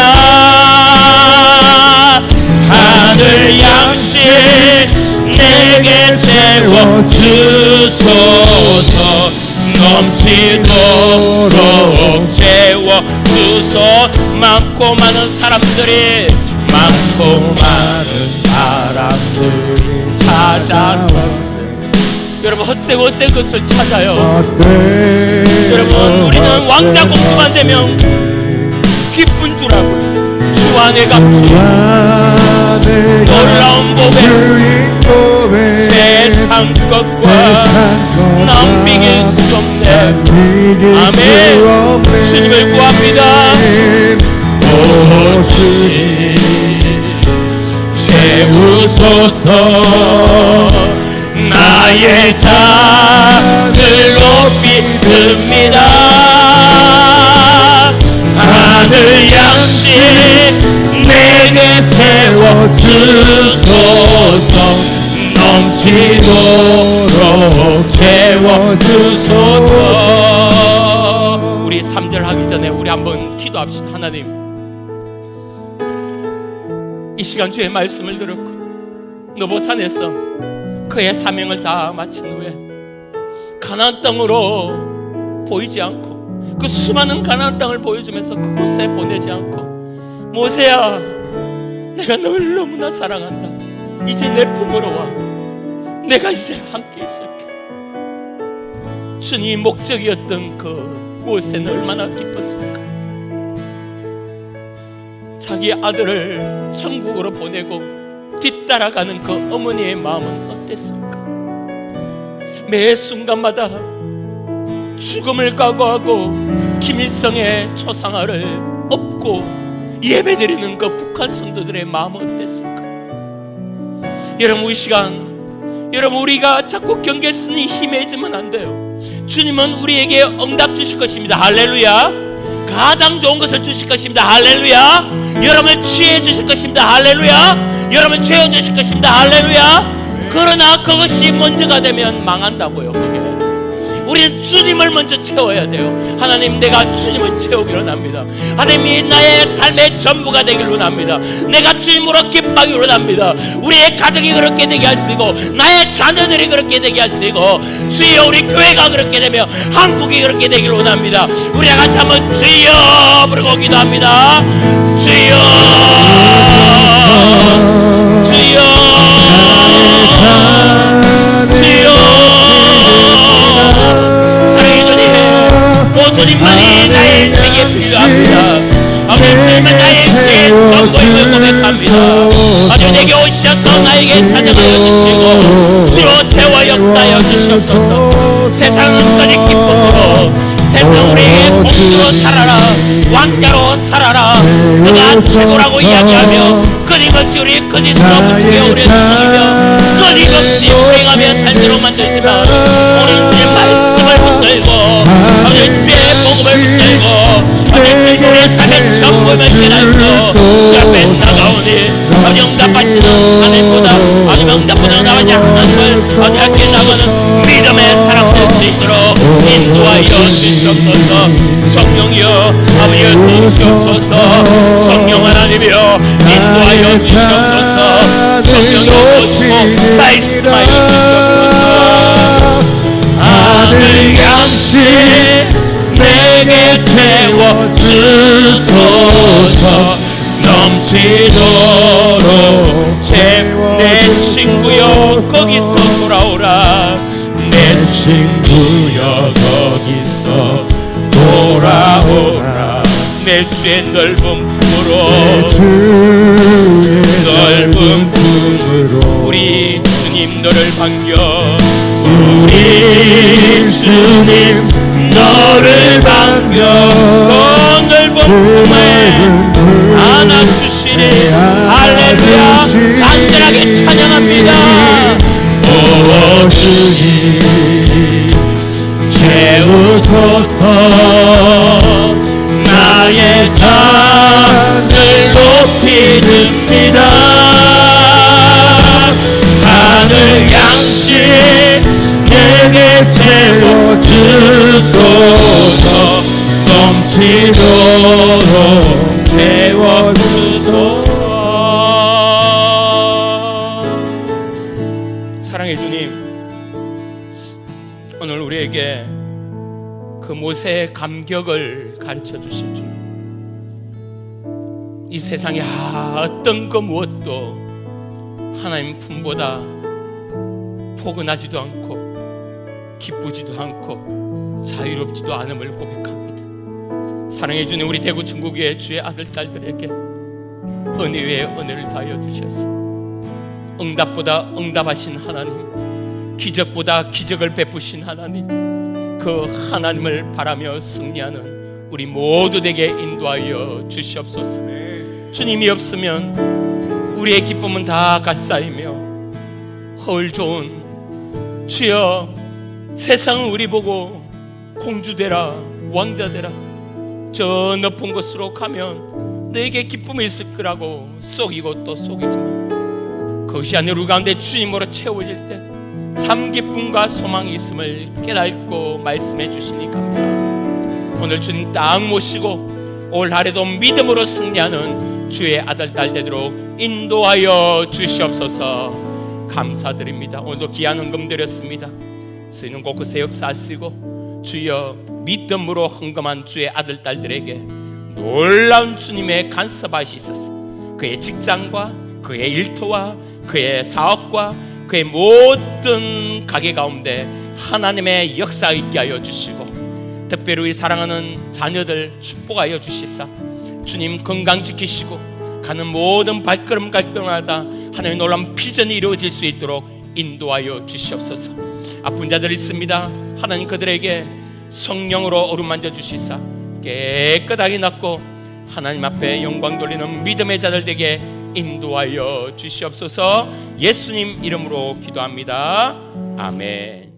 하늘 양식 내게 채워주소서. 넘치도록 채워주소서. 많고 많은 사람들이 찾아서, 여러분 헛된 것을 찾아요. 여러분 우리는 왕자 공부만 되면 기쁜 줄 알고, 주 안에 갇힌 놀라운 복에 세상 것과 남 비길 수 없네. 아멘. 주님을 구합니다. 오 주님 채우소서. 나의 잔을 높이 듭니다. 하늘 양식 내게 채워주소서. 넘치도록 채워주소서. 우리 3절 하기 전에 우리 한번 기도합시다. 하나님, 이 시간 주의 말씀을 들었고 너보산에서 그의 사명을 다 마친 후에 가나안 땅으로 보이지 않고, 그 수많은 가나안 땅을 보여주면서 그곳에 보내지 않고, 모세야, 내가 너를 너무나 사랑한다. 이제 내 품으로 와. 내가 이제 함께 있을게. 주님이 목적이었던 그 모세는 얼마나 기뻤습니까? 자기 아들을 천국으로 보내고 뒤따라가는 그 어머니의 마음은 어땠습니까? 매 순간마다 죽음을 각오하고 김일성의 초상화를 업고 예배드리는 그 북한 성도들의 마음은 어땠습니까? 여러분, 이 시간 여러분, 우리가 자꾸 경계선이 희미해지면 안 돼요. 주님은 우리에게 응답 주실 것입니다. 할렐루야. 가장 좋은 것을 주실 것입니다. 할렐루야. 여러분을 취해 주실 것입니다. 할렐루야. 여러분을 채워 주실 것입니다. 할렐루야. 그러나 그것이 먼저가 되면 망한다고요. 그게 우리는 주님을 먼저 채워야 돼요. 하나님, 내가 주님을 채우기로 합니다. 하나님이 나의 삶의 전부가 되기로 합니다. 내가 주님으로 기뻐하기로 합니다. 우리의 가정이 그렇게 되게 하시고 나의 자녀들이 그렇게 되게 하시고 주여 우리 교회가 그렇게 되며 한국이 그렇게 되기로 합니다. 우리가 같이 한번 주여 부르고 기도합니다. 주여 주여 주여. 주님만이 나의 인생에 필요합니다. 아버지, 주님은 나의 인생의 전부임을 고백합니다. 아버지, 내게 오셔서 나에게 찾아가여 주시고 주로 채워 역사하여 주시옵소서. 세상은 거짓 기쁨으로, 세상 우리에게 공주로 살아라, 왕자로 살아라, 그가 최고라고 이야기하며 끊임없이 우리 거짓으로 부추겨 우리를 속이며 끊임없이 불행하며 살도록 만들지만 오늘 주의 말씀을 붙들고 아버지 주의 복음을 붙들고 아버지 주의 우리의 삶의 전부를 깨닫고 주 앞에 나가오니 아버지 응답하시는 하나님보다 아버지 응답보다 나가지 하나님을 아버지 함께 나가는 믿음의 사람 될 수 있도록 인도하여 주시옵소서. 성령이여 아버지여 도우시옵소서. 성령 하나님이여 인도하여 주시옵소서. 성령이여 도우시고 말씀하여 주시옵소서. 하늘 양식 내게 채워 주소서. 넘치도록 내 친구여 거기서 돌아오라. 내 친구여 거기서 돌아오라. 내 주의 넓은 품으로 넓은 품으로 우리 주님 너를 반겨. 우리 주님 너를 반겨. 넓은 품에 안아주시니 할렐루야. 간절하게 찬양합니다. 오 주님 채우소서. 나의 산을 높이 듭니다. 하늘 양식 내게 채워 주소서. 넘치도록 채워 주소서. 사랑의 주님, 오늘 우리에게 그 모세의 감격을 가르쳐 주신 주, 이 세상에 어떤 그 무엇도 하나님 품보다 포근하지도 않고 기쁘지도 않고 자유롭지도 않음을 고백합니다. 사랑해 주님, 우리 대구 중국의 주의 아들 딸들에게 은혜 위에 은혜를 다하여 주셨습니다. 응답보다 응답하신 하나님, 기적보다 기적을 베푸신 하나님, 그 하나님을 바라며 승리하는 우리 모두에게 인도하여 주시옵소서. 주님이 없으면 우리의 기쁨은 다 가짜이며 허울 좋은 주여, 세상은 우리 보고 공주되라, 왕자되라, 저 높은 곳으로 가면 너에게 기쁨이 있을 거라고 속이고 또 속이지만 그것이 아니라 우리 가운데 주님으로 채워질 때 참 기쁨과 소망이 있음을 깨닫고 말씀해 주시니 감사합니다. 오늘 주님 딱 모시고 올 한해도 믿음으로 승리하는 주의 아들 딸 되도록 인도하여 주시옵소서. 감사드립니다. 오늘도 귀한 헌금 드렸습니다. 쓰이는 곳곳에 역사하시고 주여 믿음으로 헌금한 주의 아들 딸들에게 놀라운 주님의 간섭하시소서. 그의 직장과 그의 일터와 그의 사업과 그의 모든 가게 가운데 하나님의 역사 있게 하여 주시고 특별히 사랑하는 자녀들 축복하여 주시사 주님 건강 지키시고 가는 모든 발걸음 갈 때마다 하나님의 놀라운 비전이 이루어질 수 있도록 인도하여 주시옵소서. 아픈 자들 있습니다. 하나님 그들에게 성령으로 어루만져 주시사 깨끗하게 낫고 하나님 앞에 영광 돌리는 믿음의 자들 되게 인도하여 주시옵소서. 예수님 이름으로 기도합니다. 아멘.